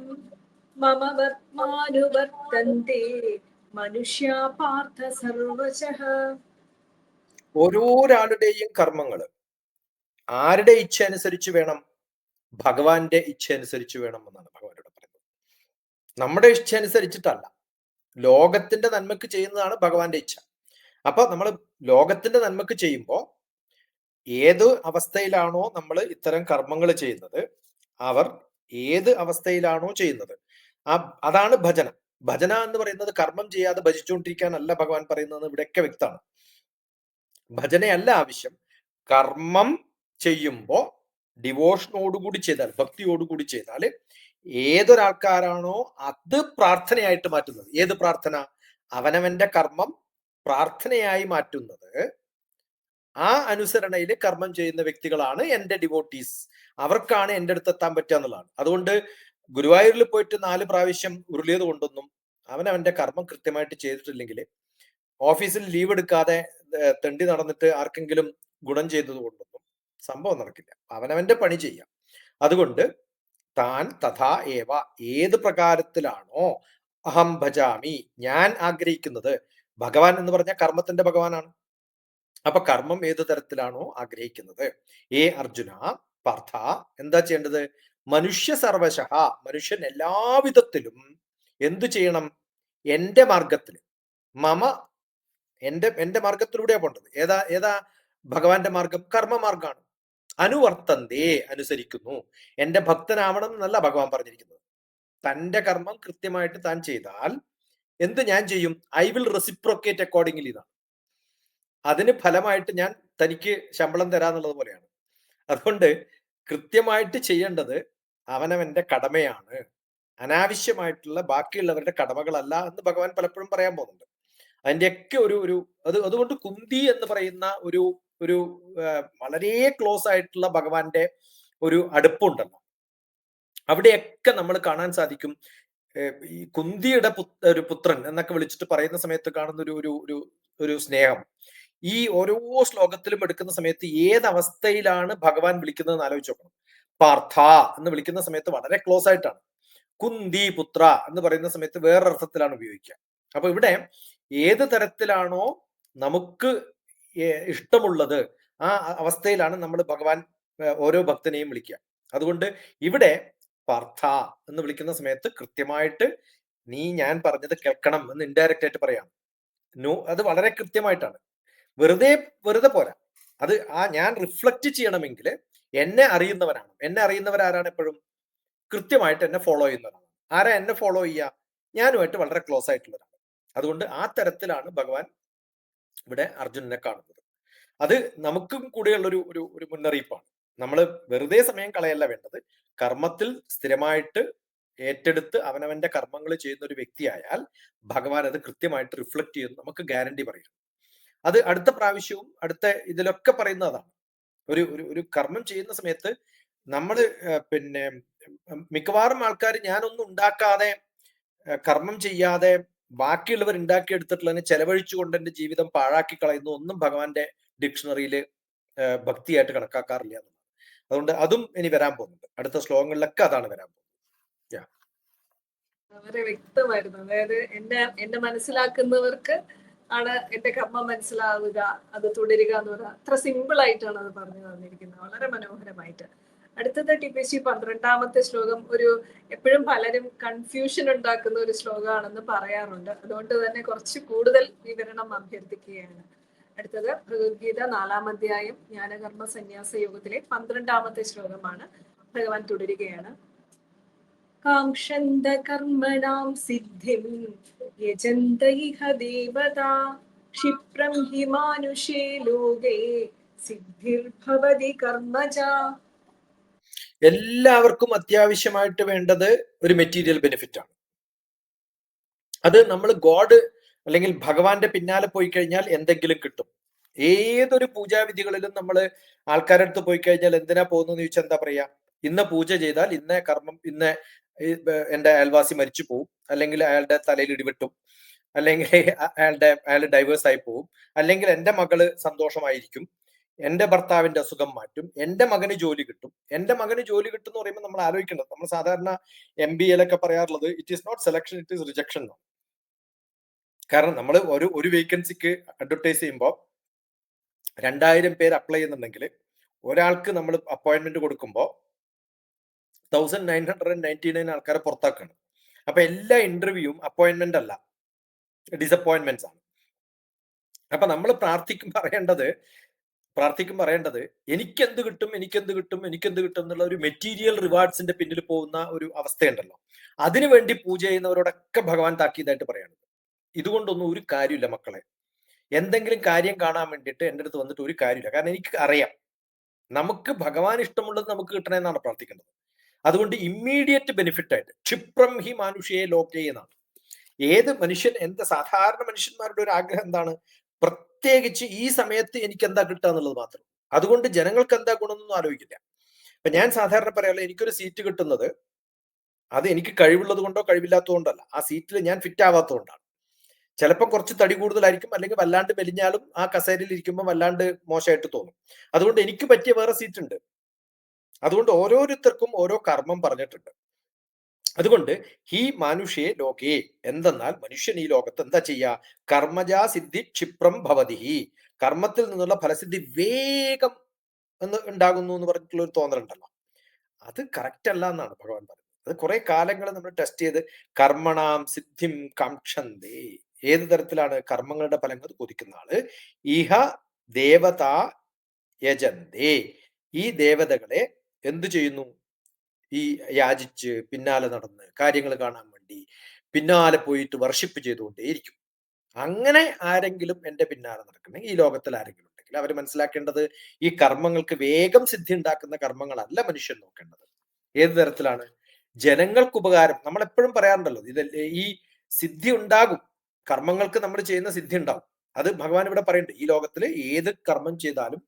മമ വർത്തമാനുവർത്തന്തെ മനുഷ്യാ പാർത്ഥ സർവശഃ. ഓരോരാളുടെയും കർമ്മങ്ങൾ ആരുടെ ഇച്ഛ അനുസരിച്ച് വേണം? ഭഗവാന്റെ ഇച്ഛ അനുസരിച്ച് വേണം എന്നാണ് ഭഗവാനോട് പറയുന്നത്. നമ്മുടെ ഇച്ഛ അനുസരിച്ചിട്ടല്ല, ലോകത്തിന്റെ നന്മക്ക് ചെയ്യുന്നതാണ് ഭഗവാന്റെ ഇച്ഛ. അപ്പൊ നമ്മൾ ലോകത്തിന്റെ നന്മക്ക് ചെയ്യുമ്പോൾ ഏത് അവസ്ഥയിലാണോ നമ്മൾ ഇത്തരം കർമ്മങ്ങൾ ചെയ്യുന്നത്, അവർ ഏത് അവസ്ഥയിലാണോ ചെയ്യുന്നത് അതാണ് ഭജന. ഭജന എന്ന് പറയുന്നത് കർമ്മം ചെയ്യാതെ ഭജിച്ചുകൊണ്ടിരിക്കാനല്ല ഭഗവാൻ പറയുന്നത്. ഇവിടെയൊക്കെ വ്യക്തമാണ്. ഭജനയല്ല ആവശ്യം. കർമ്മം ചെയ്യുമ്പോ ഡിവോഷനോടുകൂടി ചെയ്താൽ, ഭക്തിയോടുകൂടി ചെയ്താൽ ഏതൊരാൾക്കാരാണോ അത് പ്രാർത്ഥനയായിട്ട് മാറ്റുന്നത്. ഏത് പ്രാർത്ഥന? അവനവന്റെ കർമ്മം പ്രാർത്ഥനയായി മാറ്റുന്നത് ആ അനുസരണയിൽ കർമ്മം ചെയ്യുന്ന വ്യക്തികളാണ് എൻ്റെ ഡിവോട്ടീസ്. അവർക്കാണ് എൻ്റെ അടുത്ത് എത്താൻ പറ്റുക എന്നുള്ളതാണ്. അതുകൊണ്ട് ഗുരുവായൂരിൽ പോയിട്ട് 4 പ്രാവശ്യം ഉരുളിയത് കൊണ്ടൊന്നും അവനവന്റെ കർമ്മം കൃത്യമായിട്ട് ചെയ്തിട്ടില്ലെങ്കിൽ, ഓഫീസിൽ ലീവ് എടുക്കാതെ തെണ്ടി നടന്നിട്ട് ആർക്കെങ്കിലും ഗുണം ചെയ്തത് കൊണ്ടൊന്നും സംഭവം നടക്കില്ല. അവനവന്റെ പണി ചെയ്യാം. അതുകൊണ്ട് താൻ തഥാ ഏവ, ഏത് പ്രകാരത്തിലാണോ അഹം ഭജാമി, ഞാൻ ആഗ്രഹിക്കുന്നത്. ഭഗവാൻ എന്ന് പറഞ്ഞ കർമ്മത്തിന്റെ ഭഗവാനാണ്. അപ്പൊ കർമ്മം ഏത് തരത്തിലാണോ ആഗ്രഹിക്കുന്നത്, ഏ അർജുന പാർത്ഥ, എന്താ ചെയ്യേണ്ടത്? മനുഷ്യ സർവശഃ, മനുഷ്യൻ എല്ലാവിധത്തിലും എന്തു ചെയ്യണം? എന്റെ മാർഗത്തിൽ, മമ, എന്റെ മാർഗത്തിലൂടെയാ പോണ്ടത്. ഏതാ ഭഗവാന്റെ മാർഗം? കർമ്മമാർഗമാണ്. അനുവർത്തന്തേ, അനുസരിക്കുന്നു. എന്റെ ഭക്തനാവണം എന്നല്ല ഭഗവാൻ പറഞ്ഞിരിക്കുന്നത്. തന്റെ കർമ്മം കൃത്യമായിട്ട് താൻ ചെയ്താൽ എന്ത് ഞാൻ ചെയ്യും? ഐ വിൽ റെസിപ്രോക്കേറ്റ് അക്കോർഡിംഗ്ലി എന്നാണ്. അതിന് ഫലമായിട്ട് ഞാൻ തനിക്ക് ശമ്പളം തരാന്നുള്ളത് പോലെയാണ്. അതുകൊണ്ട് കൃത്യമായിട്ട് ചെയ്യേണ്ടത് അവനവന്റെ കടമയാണ്, അനാവശ്യമായിട്ടുള്ള ബാക്കിയുള്ളവരുടെ കടമകളല്ല എന്ന് ഭഗവാൻ പലപ്പോഴും പറയാൻ പോകുന്നുണ്ട്. അതിന്റെയൊക്കെ അതുകൊണ്ട് കുന്തി എന്ന് പറയുന്ന ഒരു വളരെ ക്ലോസ് ആയിട്ടുള്ള ഭഗവാന്റെ ഒരു അടുപ്പുണ്ടല്ലോ. അവിടെയൊക്കെ നമ്മൾ കാണാൻ സാധിക്കും ഈ കുന്തിയുടെ ഒരു പുത്രൻ എന്നൊക്കെ വിളിച്ചിട്ട് പറയുന്ന സമയത്ത് കാണുന്ന ഒരു സ്നേഹം. ഈ ഓരോ ശ്ലോകത്തിലും എടുക്കുന്ന സമയത്ത് ഏതവസ്ഥയിലാണ് ഭഗവാൻ വിളിക്കുന്നത് ആലോചിച്ച് നോക്കണം. പാർത്ഥ എന്ന് വിളിക്കുന്ന സമയത്ത് വളരെ ക്ലോസ് ആയിട്ടാണ്. കുന്തി പുത്ര എന്ന് പറയുന്ന സമയത്ത് വേറൊരർത്ഥത്തിലാണ് ഉപയോഗിക്കുക. അപ്പൊ ഇവിടെ ഏത് തരത്തിലാണോ നമുക്ക് ഇഷ്ടമുള്ളത് ആ അവസ്ഥയിലാണ് നമ്മൾ ഭഗവാൻ ഓരോ ഭക്തനെയും വിളിക്കുക. അതുകൊണ്ട് ഇവിടെ പാർത്ഥ എന്ന് വിളിക്കുന്ന സമയത്ത് കൃത്യമായിട്ട് നീ ഞാൻ പറഞ്ഞത് കേൾക്കണം എന്ന് ഇൻഡയറക്റ്റ് ആയിട്ട് പറയാം. അത് വളരെ കൃത്യമായിട്ടാണ്. വെറുതെ പോരാ. അത് ഞാൻ റിഫ്ലക്റ്റ് ചെയ്യണമെങ്കിൽ എന്നെ അറിയുന്നവരാണ്. എന്നെ അറിയുന്നവരാരാണ്? എപ്പോഴും കൃത്യമായിട്ട് എന്നെ ഫോളോ ചെയ്യുന്നവരാണ്. ആരാ എന്നെ ഫോളോ ചെയ്യുക? ഞാനുമായിട്ട് വളരെ ക്ലോസ് ആയിട്ടുള്ളവരാണ്. അതുകൊണ്ട് ആ തരത്തിലാണ് ഭഗവാൻ ഇവിടെ അർജുനനെ കാണുന്നത്. അത് നമുക്കും കൂടെയുള്ളൊരു ഒരു മുന്നറിയിപ്പാണ്. നമ്മൾ വെറുതെ സമയം കളയല്ല വേണ്ടത്. കർമ്മത്തിൽ സ്ഥിരമായിട്ട് ഏറ്റെടുത്ത് അവനവന്റെ കർമ്മങ്ങൾ ചെയ്യുന്ന ഒരു വ്യക്തിയായാൽ ഭഗവാൻ അത് കൃത്യമായിട്ട് റിഫ്ലക്ട് ചെയ്യുന്നു, നമുക്ക് ഗ്യാരണ്ടി പറയാം. അത് അടുത്ത പ്രാവശ്യവും അടുത്ത ഇതിലൊക്കെ പറയുന്ന അതാണ്. ഒരു കർമ്മം ചെയ്യുന്ന സമയത്ത് നമ്മൾ മിക്കവാറും ആൾക്കാർ ഞാനൊന്നും ഉണ്ടാക്കാതെ കർമ്മം ചെയ്യാതെ ബാക്കിയുള്ളവർ ഉണ്ടാക്കിയെടുത്തിട്ടുള്ളതിനെ ചെലവഴിച്ചുകൊണ്ട് എന്റെ ജീവിതം പാഴാക്കി കളയുന്നു ഒന്നും ഭഗവാന്റെ ഡിക്ഷണറിയിൽ ഭക്തിയായിട്ട് കണക്കാക്കാറില്ല എന്നുള്ളത്. അതുകൊണ്ട് അതും ഇനി വരാൻ പോകുന്നുണ്ട്. അടുത്ത ശ്ലോകങ്ങളിലൊക്കെ അതാണ് വരാൻ പോകുന്നത്. വളരെ വ്യക്തമായിരുന്നു. അതായത് എന്നെ മനസ്സിലാക്കുന്നവർക്ക് ആണ് എന്റെ കർമ്മം മനസ്സിലാവുക, അത് തുടരുക എന്ന് പറയുക. അത്ര സിമ്പിൾ ആയിട്ടാണ് അത് പറഞ്ഞു തന്നിരിക്കുന്നത്, വളരെ മനോഹരമായിട്ട്. അടുത്തത് ടിപിസി 12ാമത്തെ ശ്ലോകം എപ്പോഴും പലരും കൺഫ്യൂഷൻ ഉണ്ടാക്കുന്ന ഒരു ശ്ലോകമാണെന്ന് പറയാറുണ്ട്. അതുകൊണ്ട് തന്നെ കുറച്ച് കൂടുതൽ വിവരണം അഭ്യർത്ഥിക്കുകയാണ്. അടുത്തത് ഭഗവത്ഗീത 4-ാം അധ്യായം ജ്ഞാനകർമ്മ സന്യാസ യോഗത്തിലെ 12ാമത്തെ ശ്ലോകമാണ്. ഭഗവാൻ തുടരുകയാണ്. കാംക്ഷന്ത കർമ്മണാം സിദ്ധിം യജന്ത ഇഹ ദേവതാ ക്ഷിപ്രം ഹി മാനുഷേ ലോകേ സിദ്ധിർഭവതി കർമ്മജ. എല്ലാവർക്കും അത്യാവശ്യമായിട്ട് വേണ്ടത് ഒരു മെറ്റീരിയൽ ബെനിഫിറ്റ് ആണ്. അത് നമ്മൾ ഗോഡ് അല്ലെങ്കിൽ ഭഗവാന്റെ പിന്നാലെ പോയി കഴിഞ്ഞാൽ എന്തെങ്കിലും കിട്ടും. ഏതൊരു പൂജാവിധികളിലും നമ്മൾ ആൾക്കാരുടെ അടുത്ത് പോയി കഴിഞ്ഞാൽ എന്തിനാ പോകുന്നതെന്ന് ചോദിച്ചാൽ എന്താ പറയാ, ഇന്ന പൂജ ചെയ്താൽ ഇന്ന കർമ്മം, ഇന്ന എന്റെ അയൽവാസി മരിച്ചു പോവും, അല്ലെങ്കിൽ അയാളുടെ തലയിൽ ഇടിവെട്ടും, അല്ലെങ്കിൽ അയാൾ ഡൈവേഴ്സ് ആയി പോവും, അല്ലെങ്കിൽ എന്റെ മകള് സന്തോഷമായിരിക്കും, എന്റെ ഭർത്താവിന്റെ അസുഖം മാറ്റും, എന്റെ മകന് ജോലി കിട്ടും. എന്റെ മകന് ജോലി കിട്ടും എന്ന് പറയുമ്പോൾ നമ്മൾ ആലോചിക്കേണ്ടത്, നമ്മൾ സാധാരണ MBA പറയാറുള്ളത് it is not selection, it is rejection. കാരണം നമ്മൾ ഒരു വേക്കൻസിക്ക് അഡ്വർടൈസ് ചെയ്യുമ്പോൾ 2000 പേര് അപ്ലൈ ചെയ്യുന്നുണ്ടെങ്കിൽ ഒരാൾക്ക് നമ്മൾ അപ്പോയിന്റ്മെന്റ് കൊടുക്കുമ്പോൾ 1999 ആൾക്കാരെ പുറത്താക്കണം. അപ്പൊ എല്ലാ ഇന്റർവ്യൂവും അപ്പോയിന്റ്മെന്റ് അല്ല, ഡിസപ്പോയിന്റ്മെന്റ്സ് ആണ്. അപ്പൊ നമ്മൾ പ്രാർത്ഥിക്കും പറയേണ്ടത് എനിക്കെന്ത് കിട്ടും, എനിക്കെന്ത് കിട്ടും, എനിക്കെന്ത് കിട്ടും എന്നുള്ള ഒരു മെറ്റീരിയൽ റിവാർഡ്സിന്റെ പിന്നിൽ പോകുന്ന ഒരു അവസ്ഥയുണ്ടല്ലോ. അതിനുവേണ്ടി പൂജ ചെയ്യുന്നവരോടൊക്കെ ഭഗവാൻ താക്കീതായിട്ട് പറയാണ്, ഇതുകൊണ്ടൊന്നും ഒരു കാര്യമില്ല മക്കളെ. എന്തെങ്കിലും കാര്യം കാണാൻ വേണ്ടിയിട്ട് എൻ്റെ അടുത്ത് വന്നിട്ട് ഒരു കാര്യമില്ല. കാരണം എനിക്ക് അറിയാം നമുക്ക് ഭഗവാൻ ഇഷ്ടമുള്ളത് നമുക്ക് കിട്ടണമെന്നാണ് പ്രാർത്ഥിക്കേണ്ടത്. അതുകൊണ്ട് ഇമ്മീഡിയറ്റ് ബെനിഫിറ്റ് ആയിട്ട് ക്ഷിപ്രം ഹി മാനുഷിയെ ലോകേ എന്നാണ്. ഏത് മനുഷ്യൻ, സാധാരണ മനുഷ്യന്മാരുടെ ഒരു ആഗ്രഹം എന്താണ്, പ്രത്യേകിച്ച് ഈ സമയത്ത് എനിക്ക് എന്താ കിട്ടുക എന്നുള്ളത് മാത്രം. അതുകൊണ്ട് ജനങ്ങൾക്ക് എന്താ ഗുണമെന്നൊന്നും ആലോചിക്കില്ല. ഇപ്പൊ ഞാൻ സാധാരണ പറയാലോ, എനിക്കൊരു സീറ്റ് കിട്ടുന്നത് അത് എനിക്ക് കഴിവുള്ളത് കൊണ്ടോ കഴിവില്ലാത്തത് കൊണ്ടല്ല, ആ സീറ്റിൽ ഞാൻ ഫിറ്റ് ആവാത്തതുകൊണ്ടാണ്. ചിലപ്പോൾ കുറച്ച് തടി കൂടുതലായിരിക്കും, അല്ലെങ്കിൽ വല്ലാണ്ട് മെലിഞ്ഞാലും ആ കസേരയിൽ ഇരിക്കുമ്പോൾ വല്ലാണ്ട് മോശമായിട്ട് തോന്നും. അതുകൊണ്ട് എനിക്ക് പറ്റിയ വേറെ സീറ്റ് ഉണ്ട്. അതുകൊണ്ട് ഓരോരുത്തർക്കും ഓരോ കർമ്മം പറഞ്ഞിട്ടുണ്ട്. അതുകൊണ്ട് ഈ മാനുഷേ ലോകേ എന്തെന്നാൽ മനുഷ്യൻ ഈ ലോകത്ത് എന്താ ചെയ്യുക, കർമ്മജാ സിദ്ധി ക്ഷിപ്രം ഭവതി, കർമ്മത്തിൽ നിന്നുള്ള ഫലസിദ്ധി വേഗം ഉണ്ടാകുന്നു എന്ന് പറഞ്ഞിട്ടുള്ള ഒരു തോന്നലുണ്ടല്ലോ, അത് കറക്റ്റ് അല്ല എന്നാണ് ഭഗവാൻ പറയുന്നത്. അത് കുറെ കാലങ്ങൾ നമ്മൾ ടെസ്റ്റ് ചെയ്ത് കർമ്മണാം സിദ്ധിം കാംക്ഷന്തേ, ഏത് തരത്തിലാണ് കർമ്മങ്ങളുടെ ഫലങ്ങൾ കൊതിക്കുന്ന ആള്, ഇഹ ദേവത യജന്തേ, ഈ ദേവതകളെ എന്തു ചെയ്യുന്നു, ഈ യാചിച്ച് പിന്നാലെ നടന്ന് കാര്യങ്ങൾ കാണാൻ വേണ്ടി പിന്നാലെ പോയിട്ട് വർഷിപ്പ് ചെയ്തുകൊണ്ടേയിരിക്കും. അങ്ങനെ ആരെങ്കിലും എന്റെ പിന്നാലെ നടക്കണമെങ്കിൽ, ഈ ലോകത്തിൽ ആരെങ്കിലും ഉണ്ടെങ്കിൽ അവർ മനസ്സിലാക്കേണ്ടത് ഈ കർമ്മങ്ങൾക്ക് വേഗം സിദ്ധി ഉണ്ടാക്കുന്ന കർമ്മങ്ങളല്ല മനുഷ്യൻ നോക്കേണ്ടത്. ഏത് തരത്തിലാണ് ജനങ്ങൾക്ക് ഉപകാരം. നമ്മൾ എപ്പോഴും പറയാറുണ്ടല്ലോ, ഇതല്ലേ ഈ സിദ്ധി ഉണ്ടാകും, കർമ്മങ്ങൾക്ക് നമ്മൾ ചെയ്യുന്ന സിദ്ധി ഉണ്ടാവും. അത് ഭഗവാൻ ഇവിടെ പറയുന്നുണ്ട്, ഈ ലോകത്തിൽ ഏത് കർമ്മം ചെയ്താലും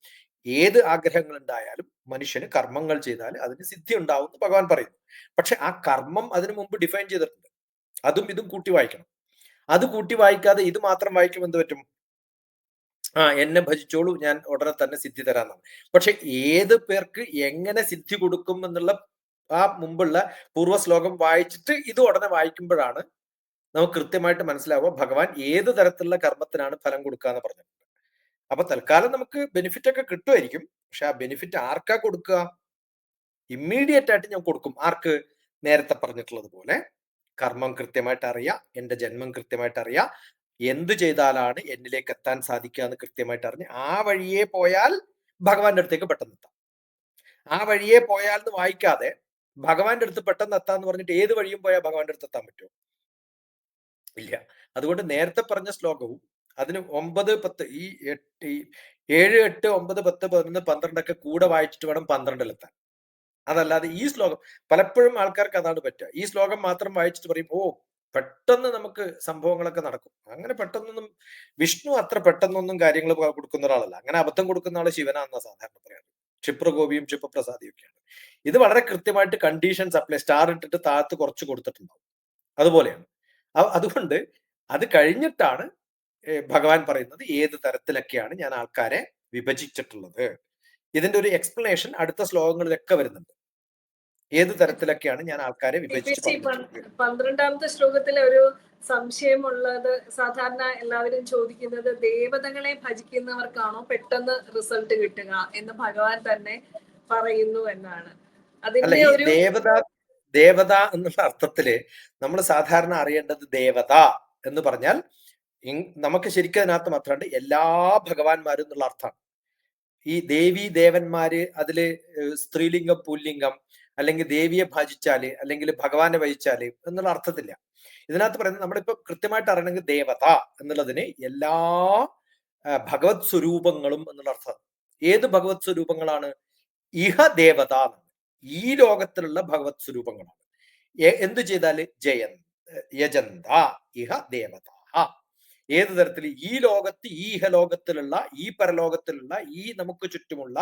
ഏത് ആഗ്രഹങ്ങൾ ഉണ്ടായാലും മനുഷ്യന് കർമ്മങ്ങൾ ചെയ്താൽ അതിന് സിദ്ധി ഉണ്ടാവും എന്ന് ഭഗവാൻ പറയുന്നു. പക്ഷെ ആ കർമ്മം അതിനു മുമ്പ് ഡിഫൈൻ ചെയ്തിട്ടുണ്ട്, അതും ഇതും കൂട്ടി വായിക്കണം. അത് കൂട്ടി വായിക്കാതെ ഇത് മാത്രം വായിക്കുമ്പോൾ എന്ത് പറ്റും, എന്നെ ഭജിച്ചോളൂ ഞാൻ ഉടനെ തന്നെ സിദ്ധി തരാന്നാണ്. പക്ഷെ ഏത് പേർക്ക് എങ്ങനെ സിദ്ധി കൊടുക്കും എന്നുള്ള ആ മുമ്പുള്ള പൂർവ്വ ശ്ലോകം വായിച്ചിട്ട് ഇത് ഉടനെ വായിക്കുമ്പോഴാണ് നമുക്ക് കൃത്യമായിട്ട് മനസ്സിലാവുക ഭഗവാൻ ഏത് തരത്തിലുള്ള കർമ്മത്തിനാണ് ഫലം കൊടുക്കുക എന്ന് പറഞ്ഞിട്ടുണ്ട്. അപ്പൊ തൽക്കാലം നമുക്ക് ബെനിഫിറ്റ് ഒക്കെ കിട്ടുമായിരിക്കും. പക്ഷെ ആ ബെനിഫിറ്റ് ആർക്കാ കൊടുക്കുക, ഇമ്മീഡിയറ്റ് ആയിട്ട് ഞാൻ കൊടുക്കും. ആർക്ക്, നേരത്തെ പറഞ്ഞിട്ടുള്ളത് പോലെ കർമ്മം കൃത്യമായിട്ട് അറിയാം, എന്റെ ജന്മം കൃത്യമായിട്ട് അറിയാം, എന്ത് ചെയ്താലാണ് എന്നിലേക്ക് എത്താൻ സാധിക്കുക എന്ന് കൃത്യമായിട്ട് അറിഞ്ഞ് ആ വഴിയെ പോയാൽ ഭഗവാന്റെ അടുത്തേക്ക് പെട്ടെന്ന് എത്താം. ആ വഴിയെ പോയാൽ എന്ന് വായിക്കാതെ ഭഗവാന്റെ അടുത്ത് പെട്ടെന്ന് എത്താന്ന് പറഞ്ഞിട്ട് ഏത് വഴിയും പോയാൽ ഭഗവാന്റെ അടുത്ത് എത്താൻ പറ്റുമോ, ഇല്ല. അതുകൊണ്ട് നേരത്തെ പറഞ്ഞ ശ്ലോകവും അതിന് 9, 10 ഈ 7, 8, 9, 10, 11, 12 ഒക്കെ കൂടെ വായിച്ചിട്ട് വേണം 12 എത്താൻ. അതല്ലാതെ ഈ ശ്ലോകം പലപ്പോഴും ആൾക്കാർക്ക് അതാണ് പറ്റുക, ഈ ശ്ലോകം മാത്രം വായിച്ചിട്ട് പറയും ഓ പെട്ടെന്ന് നമുക്ക് സംഭവങ്ങളൊക്കെ നടക്കും. അങ്ങനെ പെട്ടെന്നൊന്നും വിഷ്ണു അത്ര പെട്ടെന്നൊന്നും കാര്യങ്ങൾ കൊടുക്കുന്ന ഒരാളല്ല. അങ്ങനെ അബദ്ധം കൊടുക്കുന്ന ആള് ശിവനാന്ന സാധാരണ പറയാറ്. ക്ഷിപ്രഗോപിയും ക്ഷിപ്രപ്രസാദിയും ഒക്കെയാണ്. ഇത് വളരെ കൃത്യമായിട്ട് കണ്ടീഷൻസ് അപ്ലൈ, സ്റ്റാർ ഇട്ടിട്ട് താഴത്ത് കുറച്ച് കൊടുത്തിട്ടുണ്ടാവും, അതുപോലെയാണ്. അതുകൊണ്ട് അത് കഴിഞ്ഞിട്ടാണ് ഭഗവാൻ പറയുന്നത് ഏത് തരത്തിലൊക്കെയാണ് ഞാൻ ആൾക്കാരെ വിഭജിച്ചിട്ടുള്ളത്. ഇതിന്റെ ഒരു എക്സ്പ്ലനേഷൻ അടുത്ത ശ്ലോകങ്ങളിലൊക്കെ വരുന്നുണ്ട്, ഏത് തരത്തിലൊക്കെയാണ് ഞാൻ ആൾക്കാരെ വിഭജിച്ച് പറഞ്ഞിട്ടുള്ളത്. 12ാമത്തെ ശ്ലോകത്തിലെ ഒരു സംശയമുള്ളത്, സാധാരണ എല്ലാവരും ചോദിക്കുന്നത് ദേവതകളെ ഭജിക്കുന്നവർക്കാണോ പെട്ടെന്ന് റിസൾട്ട് കിട്ടുക എന്ന് ഭഗവാൻ തന്നെ പറയുന്നു എന്നാണ്. അല്ല, അതിന്റെ ഈ ഒരു ദേവത എന്നുള്ള അർത്ഥത്തില് നമ്മൾ സാധാരണ അറിയേണ്ടത് ദേവത എന്ന് പറഞ്ഞാൽ നമുക്ക് ശരിക്കും അതിനകത്ത് മാത്രമുണ്ട് എല്ലാ ഭഗവാന്മാരും എന്നുള്ള അർത്ഥമാണ്. ഈ ദേവി ദേവന്മാര് അതില് സ്ത്രീലിംഗം പുല്ലിംഗം അല്ലെങ്കിൽ ദേവിയെ ഭജിച്ചാല് അല്ലെങ്കിൽ ഭഗവാനെ ഭജിച്ചാല് എന്നുള്ള അർത്ഥത്തില്ല. ഇതിനകത്ത് പറയുന്നത് നമ്മളിപ്പോ കൃത്യമായിട്ട് അറിയണമെങ്കിൽ ദേവത എന്നുള്ളതിന് എല്ലാ ഭഗവത് സ്വരൂപങ്ങളും എന്നുള്ള അർത്ഥം. ഏത് ഭഗവത് സ്വരൂപങ്ങളാണ്? ഇഹ ദേവത, ഈ ലോകത്തിലുള്ള ഭഗവത് സ്വരൂപങ്ങളാണ്. എന്ത് ചെയ്താല് യജന്ത ഇഹ ദേവത. ഏത് തരത്തിൽ? ഈ ലോകത്ത്, ഈ ഇഹലോകത്തിലുള്ള, ഈ പരലോകത്തിലുള്ള, ഈ നമുക്ക് ചുറ്റുമുള്ള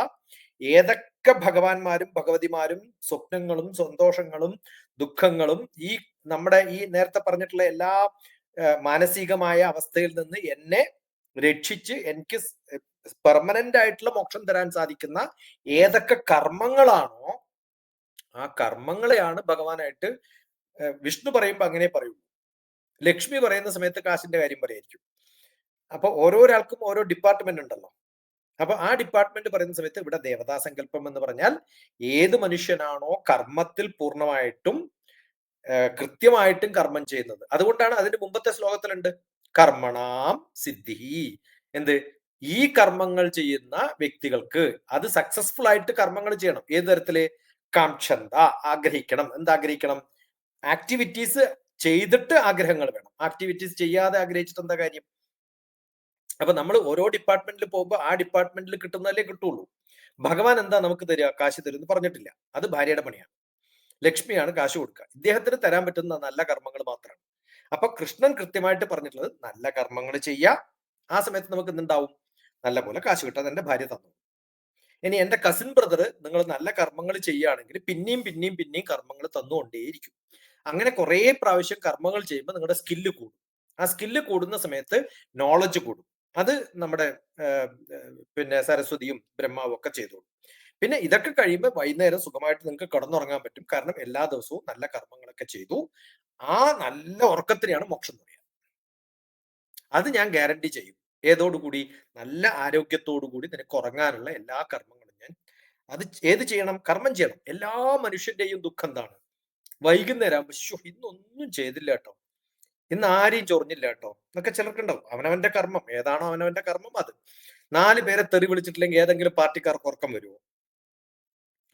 ഏതൊക്കെ ഭഗവാന്മാരും ഭഗവതിമാരും സ്വപ്നങ്ങളും സന്തോഷങ്ങളും ദുഃഖങ്ങളും ഈ നമ്മുടെ ഈ നേരത്തെ പറഞ്ഞിട്ടുള്ള എല്ലാ മാനസികമായ അവസ്ഥയിൽ നിന്ന് എന്നെ രക്ഷിച്ച് എനിക്ക് പെർമനന്റ് ആയിട്ടുള്ള മോക്ഷം തരാൻ സാധിക്കുന്ന ഏതൊക്കെ കർമ്മങ്ങളാണോ ആ കർമ്മങ്ങളെയാണ് ഭഗവാനായിട്ട് വിഷ്ണു പറയുമ്പോൾ അങ്ങനെ പറയൂ. ലക്ഷ്മി പറയുന്ന സമയത്ത് കാശിന്റെ കാര്യം പറയായിരിക്കും. അപ്പൊ ഓരോരാൾക്കും ഓരോ ഡിപ്പാർട്ട്മെന്റ് ഉണ്ടല്ലോ. അപ്പൊ ആ ഡിപ്പാർട്ട്മെന്റ് പറയുന്ന സമയത്ത് ഇവിടെ ദേവതാസങ്കല്പം എന്ന് പറഞ്ഞാൽ ഏത് മനുഷ്യനാണോ കർമ്മത്തിൽ പൂർണ്ണമായിട്ടും കൃത്യമായിട്ടും കർമ്മം ചെയ്യുന്നത്. അതുകൊണ്ടാണ് അതിന്റെ മുമ്പത്തെ ശ്ലോകത്തിലുണ്ട് കർമ്മണാം സിദ്ധി. എന്ത്? ഈ കർമ്മങ്ങൾ ചെയ്യുന്ന വ്യക്തികൾക്ക് അത് സക്സസ്ഫുൾ ആയിട്ട് കർമ്മങ്ങൾ ചെയ്യണം. ഏത് തരത്തില്? കാംക്ഷന്ത, ആഗ്രഹിക്കണം. എന്താഗ്രഹിക്കണം? ആക്ടിവിറ്റീസ് ചെയ്തിട്ട് ആഗ്രഹങ്ങൾ വേണം. ആക്ടിവിറ്റീസ് ചെയ്യാതെ ആഗ്രഹിച്ചിട്ട് എന്താ കാര്യം? അപ്പൊ നമ്മൾ ഓരോ ഡിപ്പാർട്ട്മെന്റിൽ പോകുമ്പോൾ ആ ഡിപ്പാർട്ട്മെന്റിൽ കിട്ടുന്നതല്ലേ കിട്ടുള്ളൂ. ഭഗവാൻ എന്താ നമുക്ക് തരിക? കാശ് തരും എന്ന് പറഞ്ഞിട്ടില്ല. അത് ഭാര്യയുടെ പണിയാണ്. ലക്ഷ്മിയാണ് കാശ് കൊടുക്കുക. ഇദ്ദേഹത്തിന് തരാൻ പറ്റുന്ന നല്ല കർമ്മങ്ങൾ മാത്രമാണ്. അപ്പൊ കൃഷ്ണൻ കൃത്യമായിട്ട് പറഞ്ഞിട്ടുള്ളത് നല്ല കർമ്മങ്ങൾ ചെയ്യുക. ആ സമയത്ത് നമുക്ക് എന്തുണ്ടാവും? നല്ല പോലെ കാശ് കിട്ടാൻ എന്റെ ഭാര്യ തന്നു. ഇനി എന്റെ കസിൻ ബ്രദർ നിങ്ങൾ നല്ല കർമ്മങ്ങൾ ചെയ്യുകയാണെങ്കിൽ പിന്നെയും പിന്നെയും പിന്നെയും കർമ്മങ്ങൾ തന്നുകൊണ്ടേയിരിക്കും. അങ്ങനെ കുറെ പ്രാവശ്യം കർമ്മങ്ങൾ ചെയ്യുമ്പോൾ നിങ്ങളുടെ സ്കില്ല് കൂടും. ആ സ്കില്ല് കൂടുന്ന സമയത്ത് നോളജ് കൂടും. അത് നമ്മുടെ പിന്നെ സരസ്വതിയും ബ്രഹ്മാവും ഒക്കെ ചെയ്തോളും. പിന്നെ ഇതൊക്കെ കഴിയുമ്പോൾ വൈകുന്നേരം സുഖമായിട്ട് നിങ്ങൾക്ക് കിടന്നുറങ്ങാൻ പറ്റും. കാരണം എല്ലാ ദിവസവും നല്ല കർമ്മങ്ങളൊക്കെ ചെയ്തു. ആ നല്ല ഉറക്കത്തിനെയാണ് മോക്ഷം എന്ന് പറയുക. അത് ഞാൻ ഗ്യാരണ്ടി ചെയ്യും. ഏതോടുകൂടി? നല്ല ആരോഗ്യത്തോടുകൂടി നിനക്ക് ഉറങ്ങാനുള്ള എല്ലാ കർമ്മങ്ങളും ഞാൻ അത് ഏത് ചെയ്യണം? കർമ്മം ചെയ്യണം. എല്ലാ മനുഷ്യന്റെയും ദുഃഖം എന്താണ്? വൈകുന്നേരം ആകുമ്പോൾ ഇന്നൊന്നും ചെയ്തില്ല കേട്ടോ, ഇന്ന് ആരെയും ചൊറിഞ്ഞില്ല കേട്ടോ എന്നൊക്കെ ചിലർക്കുണ്ടാവും. അവനവന്റെ കർമ്മം ഏതാണോ അവനവന്റെ കർമ്മം അത്. 4 പേരെ തെറി വിളിച്ചിട്ടില്ലെങ്കിൽ ഏതെങ്കിലും പാർട്ടിക്കാർക്ക് ഉറക്കം വരുമോ?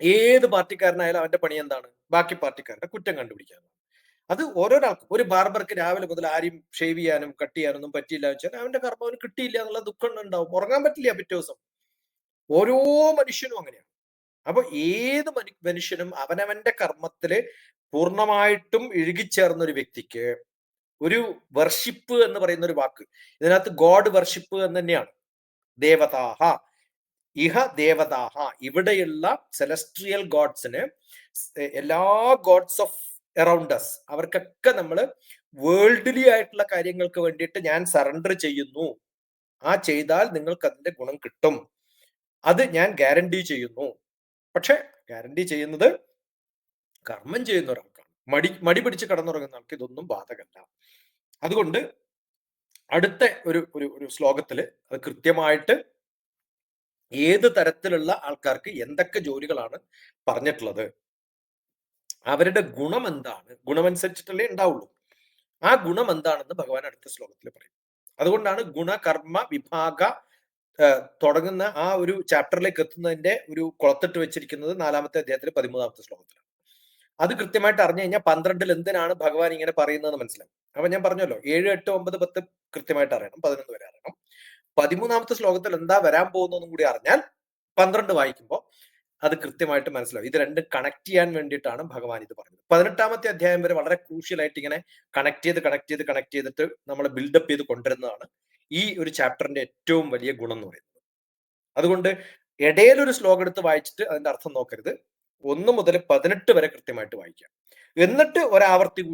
ഏത് പാർട്ടിക്കാരനായാലും അവന്റെ പണി എന്താണ്? ബാക്കി പാർട്ടിക്കാരുടെ കുറ്റം കണ്ടുപിടിക്കാനാണ്. അത് ഓരോരാൾക്കും. ഒരു ബാർബർക്ക് രാവിലെ മുതൽ ആരെയും ഷേവ് ചെയ്യാനും കട്ട് ചെയ്യാനും ഒന്നും പറ്റിയില്ല വെച്ചാൽ അവന്റെ കർമ്മം അവന് കിട്ടിയില്ല എന്നുള്ള ദുഃഖം ഉണ്ടാവും. ഉറങ്ങാൻ പറ്റില്ല പിറ്റേ ദിവസം. ഓരോ മനുഷ്യനും അങ്ങനെയാണ്. അപ്പൊ ഏത് മനുഷ്യനും അവനവന്റെ കർമ്മത്തില് പൂർണ്ണമായിട്ടും ഇഴുകിച്ചേർന്ന ഒരു വ്യക്തിക്ക് ഒരു വർഷിപ്പ് എന്ന് പറയുന്ന ഒരു വാക്ക് ഇതിനകത്ത് ഗോഡ് വർഷിപ്പ് എന്ന് തന്നെയാണ്. ദേവതാഹ ഇഹ ദേവതാഹ, ഇവിടെയുള്ള സെലസ്ട്രിയൽ ഗോഡ്സിന് എല്ലാ ഗോഡ്സ് ഓഫ് അറൗണ്ട് അസ് അവർക്കൊക്കെ നമ്മൾ വേൾഡ്ലി ആയിട്ടുള്ള കാര്യങ്ങൾക്ക് വേണ്ടിയിട്ട് ഞാൻ സറണ്ടർ ചെയ്യുന്നു. ആ ചെയ്താൽ നിങ്ങൾക്ക് അതിന്റെ ഗുണം കിട്ടും. അത് ഞാൻ ഗ്യാരണ്ടി ചെയ്യുന്നു. പക്ഷെ ഗ്യാരണ്ടി ചെയ്യുന്നത് കർമ്മം ചെയ്യുന്ന ഒരാൾക്കാണ്. മടി പിടിച്ച് കടന്നുറങ്ങുന്ന ആൾക്ക് ഇതൊന്നും ബാധകമല്ല. അതുകൊണ്ട് അടുത്ത ഒരു ശ്ലോകത്തില് അത് കൃത്യമായിട്ട് ഏത് തരത്തിലുള്ള ആൾക്കാർക്ക് എന്തൊക്കെ ജോലികളാണ് പറഞ്ഞിട്ടുള്ളത്, അവരുടെ ഗുണം എന്താണ്, ഗുണമനുസരിച്ചിട്ടല്ലേ ഉണ്ടാവുള്ളൂ. ആ ഗുണം എന്താണെന്ന് ഭഗവാൻ അടുത്ത ശ്ലോകത്തിൽ പറയും. അതുകൊണ്ടാണ് ഗുണകർമ്മ വിഭാഗ തുടങ്ങുന്ന ആ ഒരു ചാപ്റ്ററിലേക്ക് എത്തുന്നതിന്റെ ഒരു കുളത്തിട്ട് വെച്ചിരിക്കുന്നത് 4-ാമത്തെ അധ്യായത്തിൽ 13-ാമത്തെ ശ്ലോകത്തിലാണ്. അത് കൃത്യമായിട്ട് അറിഞ്ഞു കഴിഞ്ഞാൽ 12-ൽ എന്തിനാണ് ഭഗവാൻ ഇങ്ങനെ പറയുന്നതെന്ന് മനസ്സിലാവും. അപ്പൊ ഞാൻ പറഞ്ഞല്ലോ 7, 8, 9, 10 കൃത്യമായിട്ട് അറിയണം, 11 വരെ അറിയണം. 13-ാമത്തെ ശ്ലോകത്തിൽ എന്താ വരാൻ പോകുന്നതെന്നും കൂടി അറിഞ്ഞാൽ 12 വായിക്കുമ്പോൾ അത് കൃത്യമായിട്ട് മനസ്സിലാവും. ഇത് രണ്ടും കണക്ട് ചെയ്യാൻ വേണ്ടിയിട്ടാണ് ഭഗവാൻ ഇത് പറഞ്ഞത്. 18-ാമത്തെ അധ്യായം വരെ വളരെ ക്രൂഷ്യൽ ആയിട്ട് ഇങ്ങനെ കണക്ട് ചെയ്തിട്ട് നമ്മൾ ബിൽഡപ്പ് ചെയ്ത് കൊണ്ടുവരുന്നതാണ് ഈ ഒരു ചാപ്റ്ററിന്റെ ഏറ്റവും വലിയ ഗുണം എന്ന് പറയുന്നത്. അതുകൊണ്ട് ഇടയിലൊരു ശ്ലോകം എടുത്ത് വായിച്ചിട്ട് അതിന്റെ അർത്ഥം നോക്കരുത്. 1 മുതൽ 18 വരെ കൃത്യമായിട്ട് വായിക്കാം. എന്നിട്ട് ഒരാവർത്തി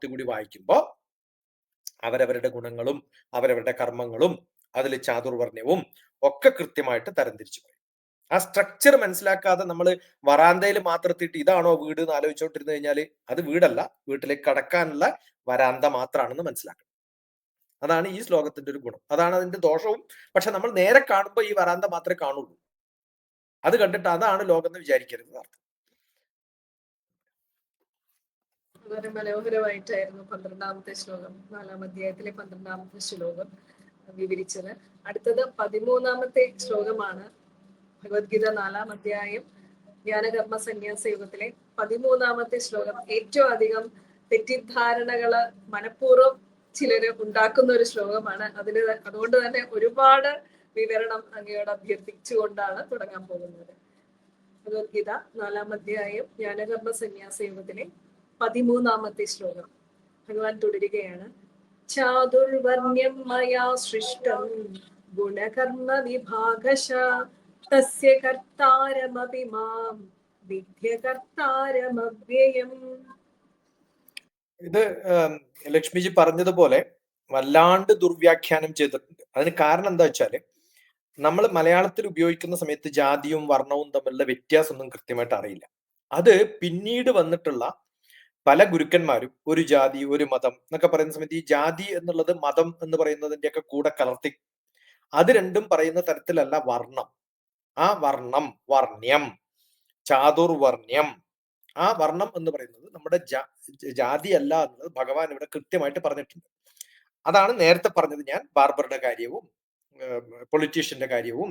കൂടി വായിക്കുമ്പോൾ അവരവരുടെ ഗുണങ്ങളും അവരവരുടെ കർമ്മങ്ങളും അതിൽ ചാതുർവർണ്ണ്യവും ഒക്കെ കൃത്യമായിട്ട് തരംതിരിച്ചു പറയും. ആ സ്ട്രക്ചർ മനസ്സിലാക്കാതെ നമ്മൾ വരാന്തയിൽ മാത്രത്തിട്ട് ഇതാണോ വീട് എന്ന് ആലോചിച്ചോണ്ടിരുന്നു കഴിഞ്ഞാൽ അത് വീടല്ല, വീട്ടിലേക്ക് കടക്കാനുള്ള വരാന്ത മാത്രമാണെന്ന് മനസ്സിലാക്കണം. അതാണ് ഈ ശ്ലോകത്തിന്റെ ഒരു ഗുണം. അതാണ് അതിന്റെ ദോഷവും. പക്ഷെ നമ്മൾ നേരെ കാണുമ്പോൾ ഈ വരാന്ത മാത്രമേ കാണുള്ളൂ. അത് കണ്ടിട്ട് അതാണ് ലോകം എന്ന് വിചാരിക്കരുത് അർത്ഥം. വളരെ മനോഹരമായിട്ടായിരുന്നു 12-ാമത്തെ ശ്ലോകം, 4-ാം അധ്യായത്തിലെ 12-ാമത്തെ ശ്ലോകം വിവരിച്ചത്. അടുത്തത് 13-ാമത്തെ ശ്ലോകമാണ്. ഭഗവത്ഗീത 4-ാം അധ്യായം ജ്ഞാനകർമ്മ സന്യാസ യോഗത്തിലെ 13ാമത്തെ ശ്ലോകം ഏറ്റവും അധികം തെറ്റിദ്ധാരണകള് മനഃപൂർവ്വം ചിലര് ഉണ്ടാക്കുന്ന ഒരു ശ്ലോകമാണ്. അതുകൊണ്ട് തന്നെ ഒരുപാട് വിവരണം അങ്ങയോട് അഭ്യർത്ഥിച്ചുകൊണ്ടാണ് തുടങ്ങാൻ പോകുന്നത്. ഭഗവത്ഗീത 4ാം അധ്യായം ജ്ഞാനകർമ്മ സന്യാസ യോഗത്തിലെ 13ാമത്തെ ശ്ലോകം. ഭഗവാൻ തുടരുകയാണ്. ചാതുർവർണ്ണ്യം മയാ സൃഷ്ടം ഗുണകർമ്മ വിഭാഗശ തസ്യ കർത്താരമപി മാം വിദ്യ കർത്താരമവ്യയം. ഇത് ലക്ഷ്മിജി പറഞ്ഞതുപോലെ വല്ലാണ്ട് ദുർവ്യാഖ്യാനം ചെയ്തിട്ടുണ്ട്. അതിന് കാരണം എന്താ വെച്ചാല്, നമ്മൾ മലയാളത്തിൽ ഉപയോഗിക്കുന്ന സമയത്ത് ജാതിയും വർണ്ണവും തമ്മിലുള്ള വ്യത്യാസമൊന്നും കൃത്യമായിട്ട് അറിയില്ല. അത് പിന്നീട് വന്നിട്ടുള്ള പല ഗുരുക്കന്മാരും ഒരു ജാതി ഒരു മതം എന്നൊക്കെ പറയുന്ന സമയത്ത് ഈ ജാതി എന്നുള്ളത് മതം എന്ന് പറയുന്നതിന്റെയൊക്കെ കൂടെ കലർത്തി അത് രണ്ടും പറയുന്ന തരത്തിലല്ല വർണ്ണം. ആ വർണ്ണം, വർണ്ണ്യം, ചാതുർവർണ്ണ്യം, ആ വർണ്ണം എന്ന് പറയുന്നത് നമ്മുടെ ജാതി അല്ല എന്നുള്ളത് ഭഗവാൻ ഇവിടെ കൃത്യമായിട്ട് പറഞ്ഞിട്ടുണ്ട്. അതാണ് നേരത്തെ പറഞ്ഞത് ഞാൻ ബാർബറുടെ കാര്യവും പൊളിറ്റീഷ്യന്റെ കാര്യവും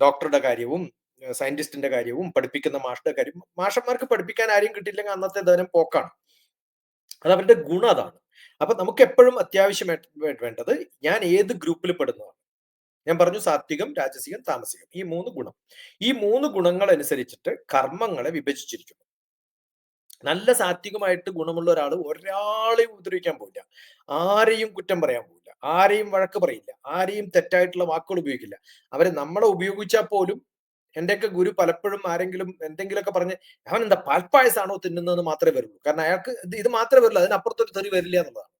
ഡോക്ടറുടെ കാര്യവും സയന്റിസ്റ്റിന്റെ കാര്യവും പഠിപ്പിക്കുന്ന മാഷുടെ കാര്യവും. മാഷന്മാർക്ക് പഠിപ്പിക്കാൻ ആരെയും കിട്ടിയില്ലെങ്കിൽ അന്നത്തെ ദനം പോക്കാണ്. അത് അവരുടെ ഗുണം അതാണ്. അപ്പൊ നമുക്ക് എപ്പോഴും അത്യാവശ്യമായിട്ട് വേണ്ടത് ഞാൻ ഏത് ഗ്രൂപ്പിൽ പെടുന്നതാണ്. ഞാൻ പറഞ്ഞു സാത്വികം, രാജസികം, താമസികം, ഈ 3 ഗുണം. ഈ 3 ഗുണങ്ങൾ അനുസരിച്ചിട്ട് കർമ്മങ്ങളെ വിഭജിച്ചിരിക്കുന്നു. നല്ല സാത്വികമായിട്ട് ഗുണമുള്ള ഒരാൾ ഒരാളെയും ഉപദ്രവിക്കാൻ പോയില്ല, ആരെയും കുറ്റം പറയാൻ പോയില്ല, ആരെയും വഴക്ക് പറയില്ല, ആരെയും തെറ്റായിട്ടുള്ള വാക്കുകൾ ഉപയോഗിക്കില്ല. അവരെ നമ്മളെ ഉപയോഗിച്ചാൽ പോലും എന്റെയൊക്കെ ഗുരു പലപ്പോഴും ആരെങ്കിലും എന്തെങ്കിലുമൊക്കെ പറഞ്ഞ് അവൻ എന്താ പാൽപ്പായസാണോ തിന്നുന്നതെന്ന് മാത്രമേ വരുള്ളൂ. കാരണം അയാൾക്ക് ഇത് മാത്രമേ വരുള്ളൂ, അതിനപ്പുറത്തൊരു തെറി വരില്ല എന്നുള്ളതാണ്.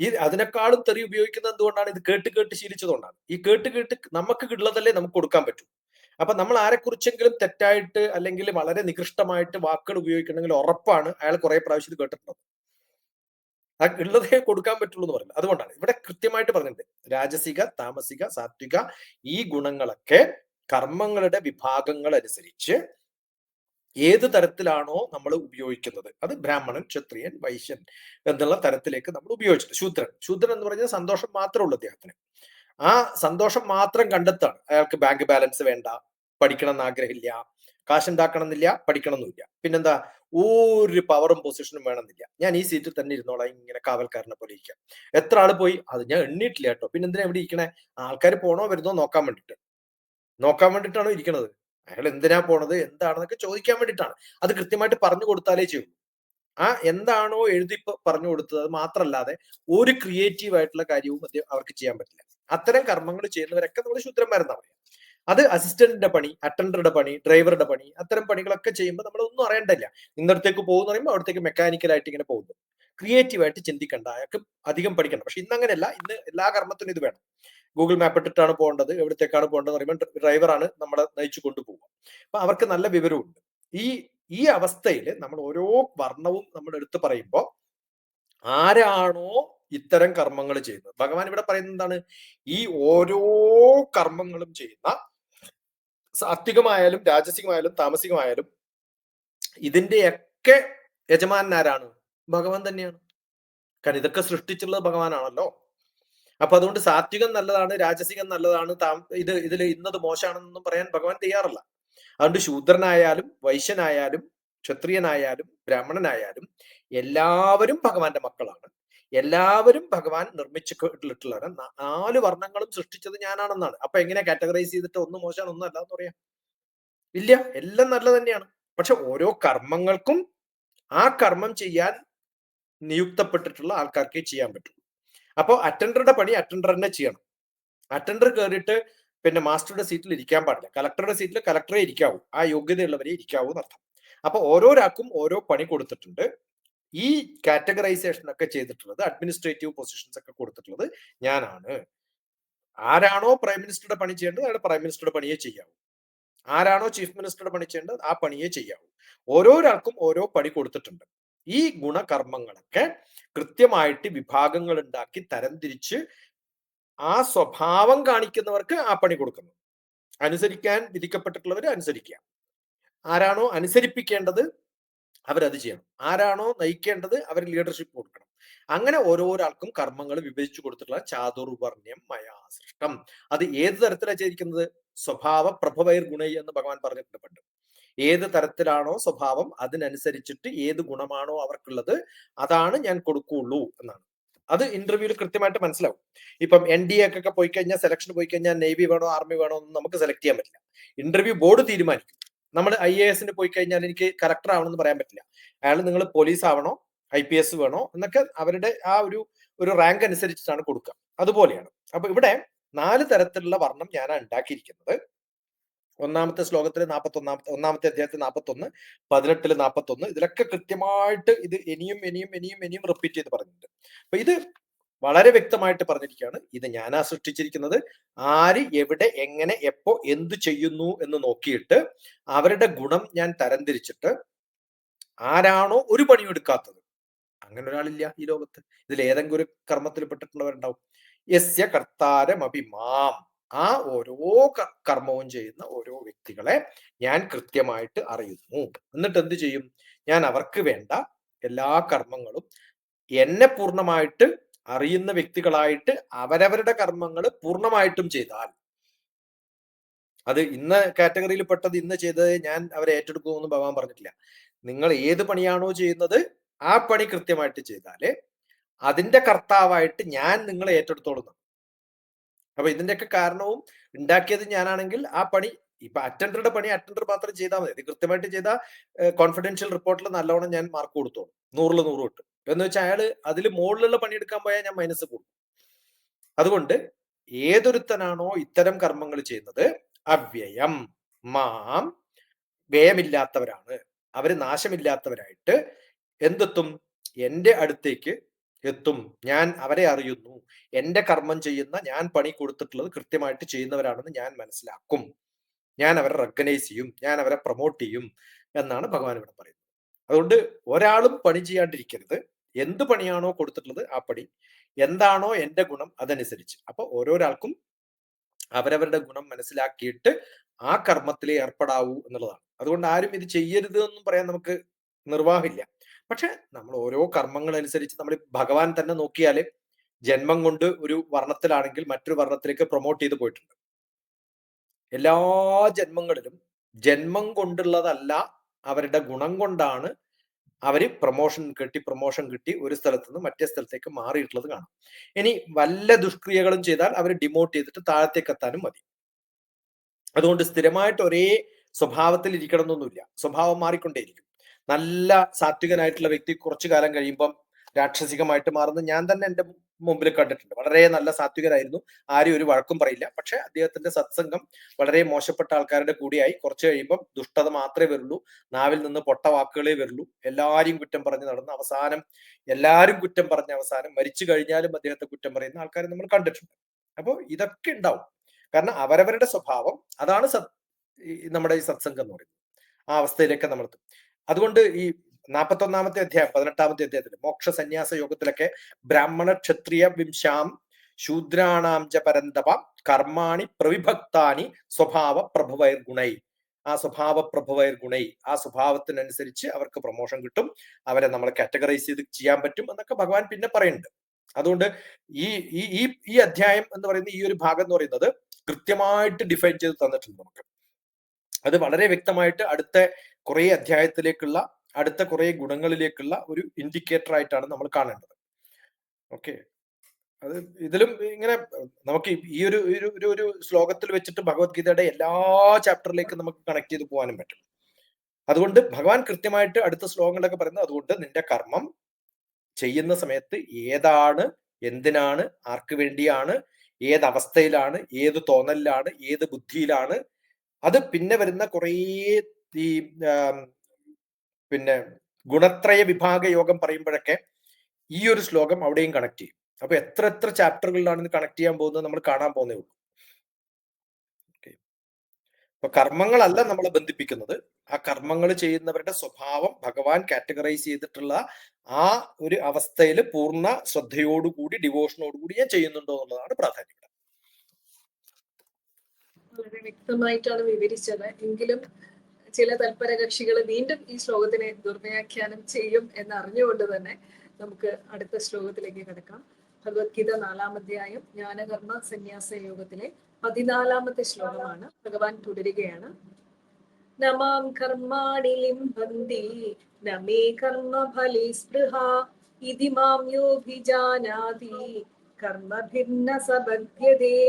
ഈ അതിനേക്കാളും തെറി ഉപയോഗിക്കുന്നത് എന്തുകൊണ്ടാണ്? ഇത് കേട്ട് കേട്ട് ശീലിച്ചതുകൊണ്ടാണ്. ഈ കേട്ട് കേട്ട് നമുക്ക് ഉള്ളതല്ലേ നമുക്ക് കൊടുക്കാൻ പറ്റൂ. അപ്പൊ നമ്മൾ ആരെക്കുറിച്ചെങ്കിലും തെറ്റായിട്ട് അല്ലെങ്കിൽ വളരെ നികൃഷ്ടമായിട്ട് വാക്കുകൾ ഉപയോഗിക്കണമെങ്കിൽ ഉറപ്പാണ് അയാൾ കുറെ പ്രാവശ്യം ഇത് കേട്ടിട്ടുണ്ടാവും. ആ ഉള്ളതേ കൊടുക്കാൻ പറ്റുള്ളൂ എന്ന് പറയുന്നത്. അതുകൊണ്ടാണ് ഇവിടെ കൃത്യമായിട്ട് പറഞ്ഞിട്ടുണ്ട്. രാജസിക, താമസിക, സാത്വിക ഈ ഗുണങ്ങളൊക്കെ കർമ്മങ്ങളുടെ വിഭാഗങ്ങൾ അനുസരിച്ച് ഏത് തരത്തിലാണോ നമ്മൾ ഉപയോഗിക്കുന്നത്, അത് ബ്രാഹ്മണൻ, ക്ഷത്രിയൻ, വൈശ്യൻ എന്നുള്ള തരത്തിലേക്ക് നമ്മൾ ഉപയോഗിച്ചിട്ട് ശൂദ്രൻ എന്ന് പറഞ്ഞാൽ സന്തോഷം മാത്രമേ ഉള്ളൂ അദ്ദേഹത്തിന്. ആ സന്തോഷം മാത്രം കണ്ടെത്താണ്. അയാൾക്ക് ബാങ്ക് ബാലൻസ് വേണ്ട, പഠിക്കണം എന്ന് ആഗ്രഹമില്ല, കാശുണ്ടാക്കണം എന്നില്ല, പഠിക്കണം എന്നില്ല, പിന്നെന്താ ഒരു പവറും പൊസിഷനും വേണമെന്നില്ല, ഞാൻ ഈ സീറ്റിൽ തന്നെ ഇരുന്നോളാം, ഇങ്ങനെ കാവൽക്കാരനെ പോലെ ഇരിക്കാം. എത്ര ആള് പോയി അത് ഞാൻ എണ്ണിയിട്ടില്ല കേട്ടോ. പിന്നെ എന്തിനാ എവിടെ ഇരിക്കണേ? ആൾക്കാർ പോണോ വരുന്നോ നോക്കാൻ വേണ്ടിയിട്ടാണോ ഇരിക്കണത്? അയാൾ എന്തിനാ പോണത്, എന്താണെന്നൊക്കെ ചോദിക്കാൻ വേണ്ടിയിട്ടാണ്. അത് കൃത്യമായിട്ട് പറഞ്ഞു കൊടുത്താലേ ചെയ്യൂ. ആ എന്താണോ എഴുതി പറഞ്ഞു കൊടുത്തത് അത് മാത്രമല്ലാതെ ഒരു ക്രിയേറ്റീവ് ആയിട്ടുള്ള കാര്യവും അവർക്ക് ചെയ്യാൻ പറ്റില്ല. അത്തരം കർമ്മങ്ങൾ ചെയ്യുന്നവരൊക്കെ നമ്മൾ ശൂദ്രന്മാരെന്നാ പറയാം. അത് അസിസ്റ്റന്റിന്റെ പണി, അറ്റൻഡറുടെ പണി, ഡ്രൈവറുടെ പണി, അത്തരം പണികളൊക്കെ ചെയ്യുമ്പോൾ നമ്മൾ ഒന്നും അറിയണ്ടില്ല. ഇന്നടത്തേക്ക് പോകുന്ന പറയുമ്പോൾ അവിടത്തേക്ക് മെക്കാനിക്കലായിട്ട് ഇങ്ങനെ പോകുന്നു. ക്രിയേറ്റീവായിട്ട് ചിന്തിക്കണ്ട, അയാൾക്ക് അധികം പഠിക്കണ്ട. പക്ഷെ ഇന്ന് അങ്ങനെയല്ല. ഇന്ന് എല്ലാ കർമ്മത്തിനും ഇത് വേണം. ഗൂഗിൾ മാപ്പ് ഇട്ടിട്ടാണ് പോകേണ്ടത്, എവിടത്തേക്കാണ് പോകേണ്ടത് പറയുമ്പോൾ ഡ്രൈവറാണ് നമ്മളെ നയിച്ചു കൊണ്ടുപോകുക. അപ്പൊ അവർക്ക് നല്ല വിവരമുണ്ട്. ഈ ഈ അവസ്ഥയിൽ നമ്മൾ ഓരോ വർണ്ണവും നമ്മൾ എടുത്തു പറയുമ്പോൾ ആരാണോ ഇത്തരം കർമ്മങ്ങൾ ചെയ്യുന്നത്, ഭഗവാൻ ഇവിടെ പറയുന്നത് എന്താണ്? ഈ ഓരോ കർമ്മങ്ങളും ചെയ്യുന്ന സാത്വികമായാലും രാജസികമായാലും താമസികമായാലും ഇതിന്റെയൊക്കെ യജമാനൻ ആരാണ്? ഭഗവാൻ തന്നെയാണ്. കാരണം ഇതൊക്കെ സൃഷ്ടിച്ചുള്ളത് ഭഗവാനാണല്ലോ. അപ്പൊ അതുകൊണ്ട് സാത്വികം നല്ലതാണ്, രാജസികം നല്ലതാണ്, ഇതിൽ ഇന്നത് മോശമാണെന്നൊന്നും പറയാൻ ഭഗവാൻ തയ്യാറല്ല. അതുകൊണ്ട് ശൂദ്രനായാലും വൈശ്യനായാലും ക്ഷത്രിയനായാലും ബ്രാഹ്മണനായാലും എല്ലാവരും ഭഗവാന്റെ മക്കളാണ്. എല്ലാവരും ഭഗവാൻ നിർമ്മിച്ചിട്ടുള്ളവരാണ്. 4 വർണ്ണങ്ങളും സൃഷ്ടിച്ചത് ഞാനാണെന്നാണ്. അപ്പൊ എങ്ങനെ കാറ്റഗറൈസ് ചെയ്തിട്ട് ഒന്ന് മോശമാണ് ഒന്നും അല്ല എന്ന് പറയാം? ഇല്ല, എല്ലാം നല്ല തന്നെയാണ്. പക്ഷെ ഓരോ കർമ്മങ്ങൾക്കും ആ കർമ്മം ചെയ്യാൻ നിയുക്തപ്പെട്ടിട്ടുള്ള ആൾക്കാർക്കേ ചെയ്യാൻ പറ്റൂ. അപ്പോൾ അറ്റൻഡറുടെ പണി അറ്റൻഡർ തന്നെ ചെയ്യണം. അറ്റൻഡർ കയറിയിട്ട് പിന്നെ മാസ്റ്ററുടെ സീറ്റിൽ ഇരിക്കാൻ പാടില്ല. കളക്ടറുടെ സീറ്റിൽ കളക്ടറെ ഇരിക്കാവൂ, ആ യോഗ്യതയുള്ളവരെ ഇരിക്കാവൂ എന്നർത്ഥം. അപ്പൊ ഓരോരാൾക്കും ഓരോ പണി കൊടുത്തിട്ടുണ്ട്. ഈ കാറ്റഗറൈസേഷൻ ഒക്കെ ചെയ്തിട്ടുള്ളത്, അഡ്മിനിസ്ട്രേറ്റീവ് പൊസിഷൻസ് ഒക്കെ കൊടുത്തിട്ടുള്ളത് ഞാനാണ്. ആരാണോ പ്രൈം മിനിസ്റ്ററുടെ പണി ചെയ്യേണ്ടത് അയാൾ പ്രൈം മിനിസ്റ്ററുടെ പണിയെ ചെയ്യാവൂ. ആരാണോ ചീഫ് മിനിസ്റ്ററുടെ പണി ചെയ്യേണ്ടത് ആ പണിയെ ചെയ്യാവൂ. ഓരോരാൾക്കും ഓരോ പണി കൊടുത്തിട്ടുണ്ട്. ഈ ഗുണകർമ്മങ്ങളൊക്കെ കൃത്യമായിട്ട് വിഭാഗങ്ങൾ ഉണ്ടാക്കി തരംതിരിച്ച് ആ സ്വഭാവം കാണിക്കുന്നവർക്ക് ആ പണി കൊടുക്കുന്നു. അനുസരിക്കാൻ വിധിക്കപ്പെട്ടിട്ടുള്ളവർ അനുസരിക്കുക. ആരാണോ അനുസരിപ്പിക്കേണ്ടത് അവരത് ചെയ്യണം. ആരാണോ നയിക്കേണ്ടത് അവർ ലീഡർഷിപ്പ് കൊടുക്കണം. അങ്ങനെ ഓരോരാൾക്കും കർമ്മങ്ങൾ വിഭജിച്ചു കൊടുത്തിട്ടുള്ള ചാതുർവർണ്ണ്യം മയാ സൃഷ്ടം. അത് ഏത് തരത്തിലാണ് ചെയ്തിരിക്കുന്നത്? സ്വഭാവ പ്രഭവൈർ ഗുണൈ എന്ന് ഭഗവാൻ പറഞ്ഞിട്ടുണ്ട് പണ്ട്. ഏത് തരത്തിലാണോ സ്വഭാവം അതിനനുസരിച്ചിട്ട് ഏത് ഗുണമാണോ അവർക്കുള്ളത് അതാണ് ഞാൻ കൊടുക്കുള്ളൂ എന്നാണ്. അത് ഇന്റർവ്യൂവിൽ കൃത്യമായിട്ട് മനസ്സിലാവും. ഇപ്പം NDA ഒക്കെ പോയി കഴിഞ്ഞാൽ, സെലക്ഷൻ പോയി കഴിഞ്ഞാൽ നേവി വേണോ ആർമി വേണോ എന്ന് നമുക്ക് സെലക്ട് ചെയ്യാൻ പറ്റില്ല. ഇന്റർവ്യൂ ബോർഡ് തീരുമാനിക്കും. നമ്മൾ IAS പോയി കഴിഞ്ഞാൽ എനിക്ക് കലക്ടർ ആവണമെന്ന് പറയാൻ പറ്റില്ല. അയാൾ നിങ്ങൾ പോലീസ് ആവണോ IPS വേണോ എന്നൊക്കെ അവരുടെ ആ ഒരു റാങ്ക് അനുസരിച്ചിട്ടാണ് കൊടുക്കുക. അതുപോലെയാണ്. അപ്പൊ ഇവിടെ 4 തരത്തിലുള്ള വർണ്ണം ഞാനാണ് ഉണ്ടാക്കിയിരിക്കുന്നത്. ഒന്നാമത്തെ ശ്ലോകത്തിൽ 41 അധ്യായത്തിൽ 41, 18 41, ഇതിലൊക്കെ കൃത്യമായിട്ട് ഇത് ഇനിയും റിപ്പീറ്റ് ചെയ്ത് പറഞ്ഞിട്ടുണ്ട്. അപ്പൊ ഇത് വളരെ വ്യക്തമായിട്ട് പറഞ്ഞിരിക്കുകയാണ്. ഇത് ഞാനാ സൃഷ്ടിച്ചിരിക്കുന്നത്. ആര് എവിടെ എങ്ങനെ എപ്പോ എന്ത് ചെയ്യുന്നു എന്ന് നോക്കിയിട്ട് അവരുടെ ഗുണം ഞാൻ തരംതിരിച്ചിട്ട് ആരാണോ ഒരു പണിയും എടുക്കാത്തത്, അങ്ങനെ ഒരാളില്ല ഈ ലോകത്ത്. ഇതിൽ ഏതെങ്കിലും ഒരു കർമ്മത്തിൽ പെട്ടിട്ടുള്ളവരുണ്ടാവും. യസ്യ കർത്താരമഭിമാം, ആ ഓരോ കർമ്മവും ചെയ്യുന്ന ഓരോ വ്യക്തികളെ ഞാൻ കൃത്യമായിട്ട് അറിയുന്നു. എന്നിട്ട് എന്ത് ചെയ്യും? ഞാൻ അവർക്ക് വേണ്ട എല്ലാ കർമ്മങ്ങളും എന്നെ പൂർണ്ണമായിട്ട് അറിയുന്ന വ്യക്തികളായിട്ട് അവരവരുടെ കർമ്മങ്ങൾ പൂർണ്ണമായിട്ടും ചെയ്താൽ, അത് ഇന്ന കാറ്റഗറിയിൽ പെട്ടത് ഇന്ന് ചെയ്തത് ഞാൻ അവരെ ഏറ്റെടുക്കുമെന്ന് ഭഗവാൻ പറഞ്ഞിട്ടില്ല. നിങ്ങൾ ഏത് പണിയാണോ ചെയ്യുന്നത് ആ പണി കൃത്യമായിട്ട് ചെയ്താല് അതിന്റെ കർത്താവായിട്ട് ഞാൻ നിങ്ങളെ ഏറ്റെടുത്തോളുന്നു. അപ്പൊ ഇതിന്റെയൊക്കെ കാരണവും ഉണ്ടാക്കിയത് ഞാനാണെങ്കിൽ ആ പണി, ഇപ്പൊ അറ്റൻഡറുടെ പണി അറ്റൻഡർ മാത്രം ചെയ്താൽ മതി. ഇത് കൃത്യമായിട്ട് ചെയ്താൽ കോൺഫിഡൻഷ്യൽ റിപ്പോർട്ടിൽ നല്ലോണം ഞാൻ മാർക്ക് കൊടുത്തോളൂ, 100-ൽ 100 കിട്ടും. എന്ന് വെച്ചാൽ അയാൾ അതിൽ മുകളിലുള്ള പണിയെടുക്കാൻ പോയാൽ ഞാൻ മൈനസ് കൊടുക്കും. അതുകൊണ്ട് ഏതൊരുത്തനാണോ ഇത്തരം കർമ്മങ്ങൾ ചെയ്യുന്നത് അവ്യയം മാം, വ്യയമില്ലാത്തവരാണ്, അവര് നാശമില്ലാത്തവരായിട്ട് എന്തെത്തും? എന്റെ അടുത്തേക്ക് എത്തും. ഞാൻ അവരെ അറിയുന്നു. എന്റെ കർമ്മം ചെയ്യുന്ന, ഞാൻ പണി കൊടുത്തിട്ടുള്ളത് കൃത്യമായിട്ട് ചെയ്യുന്നവരാണെന്ന് ഞാൻ മനസ്സിലാക്കും. ഞാൻ അവരെ റെക്കഗ്നൈസ് ചെയ്യും, ഞാൻ അവരെ പ്രൊമോട്ട് ചെയ്യും എന്നാണ് ഭഗവാൻ ഇവിടെ പറയുന്നത്. അതുകൊണ്ട് ഒരാളും പണി ചെയ്യാണ്ടിരിക്കരുത്. എന്ത് പണിയാണോ കൊടുത്തിട്ടുള്ളത് ആ പണി, എന്താണോ എന്റെ ഗുണം അതനുസരിച്ച്. അപ്പൊ ഓരോരാൾക്കും അവരവരുടെ ഗുണം മനസ്സിലാക്കിയിട്ട് ആ കർമ്മത്തിലേ ഏർപ്പെടാവൂ എന്നുള്ളതാണ്. അതുകൊണ്ട് ആരും ഇത് ചെയ്യരുത് എന്നും പറയാൻ നമുക്ക് നിർവാഹമില്ല. പക്ഷെ നമ്മൾ ഓരോ കർമ്മങ്ങൾ അനുസരിച്ച്, നമ്മൾ ഭഗവാൻ തന്നെ നോക്കിയാല് ജന്മം കൊണ്ട് ഒരു വർണ്ണത്തിലാണെങ്കിൽ മറ്റൊരു വർണ്ണത്തിലേക്ക് പ്രൊമോട്ട് ചെയ്ത് പോയിട്ടുണ്ട്. എല്ലാ ജന്മങ്ങളിലും ജന്മം കൊണ്ടുള്ളതല്ല, അവരുടെ ഗുണം കൊണ്ടാണ് അവര് പ്രൊമോഷൻ കിട്ടി ഒരു സ്ഥലത്ത് നിന്ന് മറ്റേ സ്ഥലത്തേക്ക് മാറിയിട്ടുള്ളത് കാണാം. ഇനി വല്ല ദുഷ്ക്രിയകളും ചെയ്താൽ അവർ ഡിമോട്ട് ചെയ്തിട്ട് താഴത്തേക്ക് എത്താനും മതി. അതുകൊണ്ട് സ്ഥിരമായിട്ട് ഒരേ സ്വഭാവത്തിൽ ഇരിക്കണം എന്നൊന്നുമില്ല. സ്വഭാവം മാറിക്കൊണ്ടേയിരിക്കും. നല്ല സാത്വികനായിട്ടുള്ള വ്യക്തി കുറച്ചു കാലം കഴിയുമ്പം രാക്ഷസികമായിട്ട് മാറുന്നത് ഞാൻ തന്നെ എന്റെ മുമ്പിൽ കണ്ടിട്ടുണ്ട്. വളരെ നല്ല സാത്വികനായിരുന്നു, ആരും ഒരു വഴക്കും പറയില്ല. പക്ഷെ അദ്ദേഹത്തിന്റെ സത്സംഗം വളരെ മോശപ്പെട്ട ആൾക്കാരുടെ കൂടിയായി. കുറച്ച് കഴിയുമ്പം ദുഷ്ടത മാത്രമേ വരുള്ളൂ, നാവിൽ നിന്ന് പൊട്ട വാക്കുകളേ വരുള്ളൂ. എല്ലാരെയും കുറ്റം പറഞ്ഞ് നടന്ന് അവസാനം എല്ലാരും കുറ്റം പറഞ്ഞ അവസാനം മരിച്ചു കഴിഞ്ഞാലും അദ്ദേഹത്തെ കുറ്റം പറയുന്ന ആൾക്കാരെ നമ്മൾ കണ്ടിട്ടുണ്ട്. അപ്പോൾ ഇതൊക്കെ ഉണ്ടാവും. കാരണം അവരവരുടെ സ്വഭാവം അതാണ് നമ്മുടെ ഈ സത്സംഗം എന്ന് പറയുന്നത്. ആ അവസ്ഥയിലേക്ക് നമ്മൾ എത്തും. അതുകൊണ്ട് ഈ 41-ാമത്തെ അധ്യായം 18-ാമത്തെ അധ്യായത്തിൽ മോക്ഷ സന്യാസ യോഗത്തിലൊക്കെ ബ്രാഹ്മണ ക്ഷത്രിയ വിംശാം ശൂദ്രാണാം ച പരന്തപ കർമാണി പ്രവിഭക്താനി സ്വഭാവ പ്രഭവൈർ ഗുണൈ, ആ സ്വഭാവ പ്രഭവൈർ ഗുണൈ, ആ സ്വഭാവത്തിനനുസരിച്ച് അവർക്ക് പ്രൊമോഷൻ കിട്ടും, അവരെ നമ്മൾ കാറ്റഗറൈസ് ചെയ്ത് ചെയ്യാൻ പറ്റും എന്നൊക്കെ ഭഗവാൻ പിന്നെ പറയുന്നുണ്ട്. അതുകൊണ്ട് ഈ ഈ ഈ അധ്യായം എന്ന് പറയുന്ന ഈ ഒരു ഭാഗം എന്ന് പറയുന്നത് കൃത്യമായിട്ട് ഡിഫൈൻ ചെയ്ത് തന്നിട്ടുണ്ട് നമുക്ക്. അത് വളരെ വ്യക്തമായിട്ട് അടുത്ത കുറെ അധ്യായത്തിലേക്കുള്ള, അടുത്ത കുറെ ഗുണങ്ങളിലേക്കുള്ള ഒരു ഇൻഡിക്കേറ്റർ ആയിട്ടാണ് നമ്മൾ കാണേണ്ടത്. ഓക്കെ, അത് ഇതിലും ഇങ്ങനെ നമുക്ക് ഈ ഒരു ശ്ലോകത്തിൽ വെച്ചിട്ട് ഭഗവത്ഗീതയുടെ എല്ലാ ചാപ്റ്ററിലേക്കും നമുക്ക് കണക്ട് ചെയ്ത് പോകാനും പറ്റും. അതുകൊണ്ട് ഭഗവാൻ കൃത്യമായിട്ട് അടുത്ത ശ്ലോകങ്ങളൊക്കെ പറയുന്നത്, അതുകൊണ്ട് നിന്റെ കർമ്മം ചെയ്യുന്ന സമയത്ത് ഏതാണ്, എന്തിനാണ്, ആർക്ക് വേണ്ടിയാണ്, ഏത് അവസ്ഥയിലാണ്, ഏത് തോന്നലിലാണ്, ഏത് ബുദ്ധിയിലാണ്, അത് പിന്നെ വരുന്ന കുറേ ഈ പിന്നെ ഗുണത്രയ വിഭാഗ യോഗം പറയുമ്പോഴൊക്കെ ഈ ഒരു ശ്ലോകം അവിടെയും കണക്ട് ചെയ്യും. അപ്പൊ എത്ര ചാപ്റ്ററുകളിലാണ് ഇത് കണക്ട് ചെയ്യാൻ പോകുന്നത് നമ്മൾ കാണാൻ പോകുന്നേ ഉള്ളൂ. അപ്പൊ കർമ്മങ്ങളല്ല നമ്മളെ ബന്ധിപ്പിക്കുന്നത്, ആ കർമ്മങ്ങൾ ചെയ്യുന്നവരുടെ സ്വഭാവം ഭഗവാൻ കാറ്റഗറൈസ് ചെയ്തിട്ടുള്ള ആ ഒരു അവസ്ഥയിൽ പൂർണ്ണ ശ്രദ്ധയോടുകൂടി ഡിവോഷനോടുകൂടി ഞാൻ ചെയ്യുന്നുണ്ടോ എന്നുള്ളതാണ് പ്രാധാന്യം. വളരെ വ്യക്തമായിട്ടാണ് വിവരിച്ചത്. എങ്കിലും ചില തൽപര കക്ഷികൾ വീണ്ടും ഈ ശ്ലോകത്തിനെ ദുർവ്യാഖ്യാനം ചെയ്യും എന്നറിഞ്ഞുകൊണ്ട് തന്നെ നമുക്ക് അടുത്ത ശ്ലോകത്തിലേക്ക് കിടക്കാം. ഭഗവത്ഗീത 4-ാം അധ്യായം ജ്ഞാനകർമ്മ സന്യാസ യോഗത്തിലെ 14-ാമത്തെ ശ്ലോകമാണ്. ഭഗവാൻ തുടരുകയാണ്. ന മാം കർമാണി ലിംബന്തി ന മേ കർമ്മ ഫലേ സ്പൃഹ ഇതി മാം യോഭിജാനാതി കർമ്മഭിന്ന സബധ്യതേ.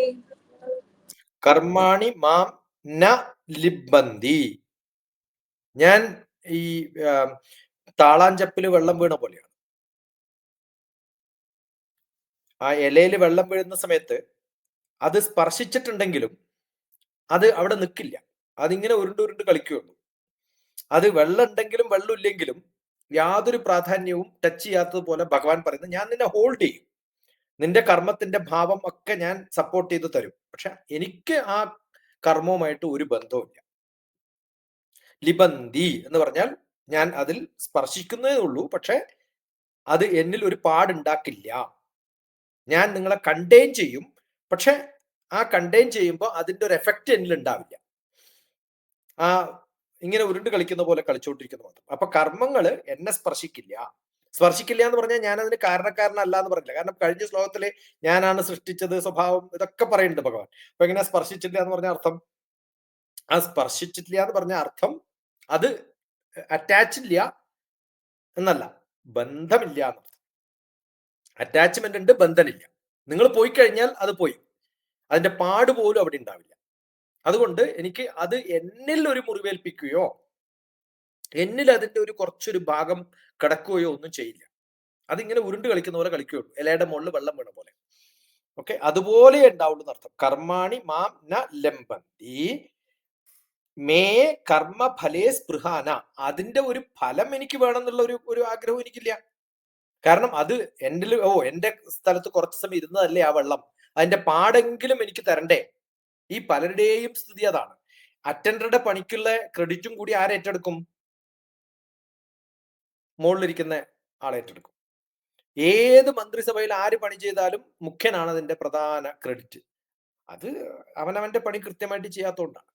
കർമാണി മാം ന ലിബന്തി. ഞാൻ ഈ താളാഞ്ചപ്പില് വെള്ളം വീണ പോലെയാണ്. ആ ഇലയിൽ വെള്ളം വീഴുന്ന സമയത്ത് അത് സ്പർശിച്ചിട്ടുണ്ടെങ്കിലും അത് അവിടെ നിൽക്കില്ല. അതിങ്ങനെ ഉരുണ്ട് ഉരുണ്ട് കളിക്കുകയുള്ളൂ. അത് വെള്ളം ഉണ്ടെങ്കിലും വെള്ളം ഇല്ലെങ്കിലും യാതൊരു പ്രാധാന്യവും ടച്ച് ചെയ്യാത്തതുപോലെ ഭഗവാൻ പറയുന്നത്, ഞാൻ നിന്നെ ഹോൾഡ് ചെയ്യും, നിന്റെ കർമ്മത്തിന്റെ ഭാവം ഒക്കെ ഞാൻ സപ്പോർട്ട് ചെയ്ത് തരും, പക്ഷെ എനിക്ക് ആ കർമ്മവുമായിട്ട് ഒരു ബന്ധവുമില്ല. ലിബന്തി എന്ന് പറഞ്ഞാൽ ഞാൻ അതിൽ സ്പർശിക്കുന്നതേ ഉള്ളൂ, പക്ഷെ അത് എന്നിൽ ഒരു പാടുണ്ടാക്കില്ല. ഞാൻ നിങ്ങളെ കണ്ടെയ്ൻ ചെയ്യും, പക്ഷെ ആ കണ്ടെയ്ൻ ചെയ്യുമ്പോൾ അതിന്റെ ഒരു എഫക്റ്റ് എന്നിൽ ഉണ്ടാവില്ല. ആ ഇങ്ങനെ ഉരുണ്ട് കളിക്കുന്ന പോലെ കളിച്ചുകൊണ്ടിരിക്കുന്ന മാത്രം. അപ്പൊ കർമ്മങ്ങള് എന്നെ സ്പർശിക്കില്ല. സ്പർശിക്കില്ല എന്ന് പറഞ്ഞാൽ ഞാൻ അതിന് കാരണക്കാരനല്ല എന്ന് പറഞ്ഞില്ല. കാരണം കഴിഞ്ഞ ശ്ലോകത്തില് ഞാനാണ് സൃഷ്ടിച്ചത്, സ്വഭാവം, ഇതൊക്കെ പറയുന്നുണ്ട് ഭഗവാൻ. അപ്പൊ എങ്ങനെ സ്പർശിച്ചില്ല എന്ന് പറഞ്ഞ അർത്ഥം? ആ സ്പർശിച്ചില്ല എന്ന് പറഞ്ഞ അർത്ഥം അത് അറ്റാച്ച് ഇല്ല എന്നല്ല, ബന്ധമില്ല എന്നർത്ഥം. അറ്റാച്ച്മെന്റ് ഉണ്ട്, ബന്ധമില്ല. നിങ്ങൾ പോയി കഴിഞ്ഞാൽ അത് പോയി, അതിന്റെ പാട് പോലും അവിടെ ഉണ്ടാവില്ല. അതുകൊണ്ട് എനിക്ക് അത് എന്നിൽ ഒരു മുറിവേൽപ്പിക്കുകയോ എന്നിൽ അതിന്റെ ഒരു കുറച്ചൊരു ഭാഗം കിടക്കുകയോ ഒന്നും ചെയ്യില്ല. അതിങ്ങനെ ഉരുണ്ട് കളിക്കുന്ന പോലെ കളിക്കുകയുള്ളൂ, ഇലയുടെ മുകളിൽ വെള്ളം വീണ പോലെ. ഓക്കെ, അതുപോലെ ഉണ്ടാവുള്ളൂ എന്നർത്ഥം. കർമാണി മാം ന ലംബന്തി മേ കർമ്മ ഫലേ സ്പൃഹാന. അതിന്റെ ഒരു ഫലം എനിക്ക് വേണമെന്നുള്ള ഒരു ആഗ്രഹം എനിക്കില്ല. കാരണം അത് എന്റെ സ്ഥലത്ത് കുറച്ച് സമയം ഇരുന്നതല്ലേ ആ വെള്ളം, അതിന്റെ പാടെങ്കിലും എനിക്ക് തരണ്ടേ. ഈ പലരുടെയും സ്ഥിതി അതാണ്. അറ്റൻഡറുടെ പണിക്കുള്ള ക്രെഡിറ്റും കൂടി ആരേറ്റെടുക്കും? മുകളിലിരിക്കുന്ന ആളേറ്റെടുക്കും. ഏത് മന്ത്രിസഭയിൽ ആര് പണി ചെയ്താലും മുഖ്യനാണ് അതിന്റെ പ്രധാന ക്രെഡിറ്റ്. അത് അവനവന്റെ പണി കൃത്യമായിട്ട് ചെയ്യാത്തതുകൊണ്ടാണ്.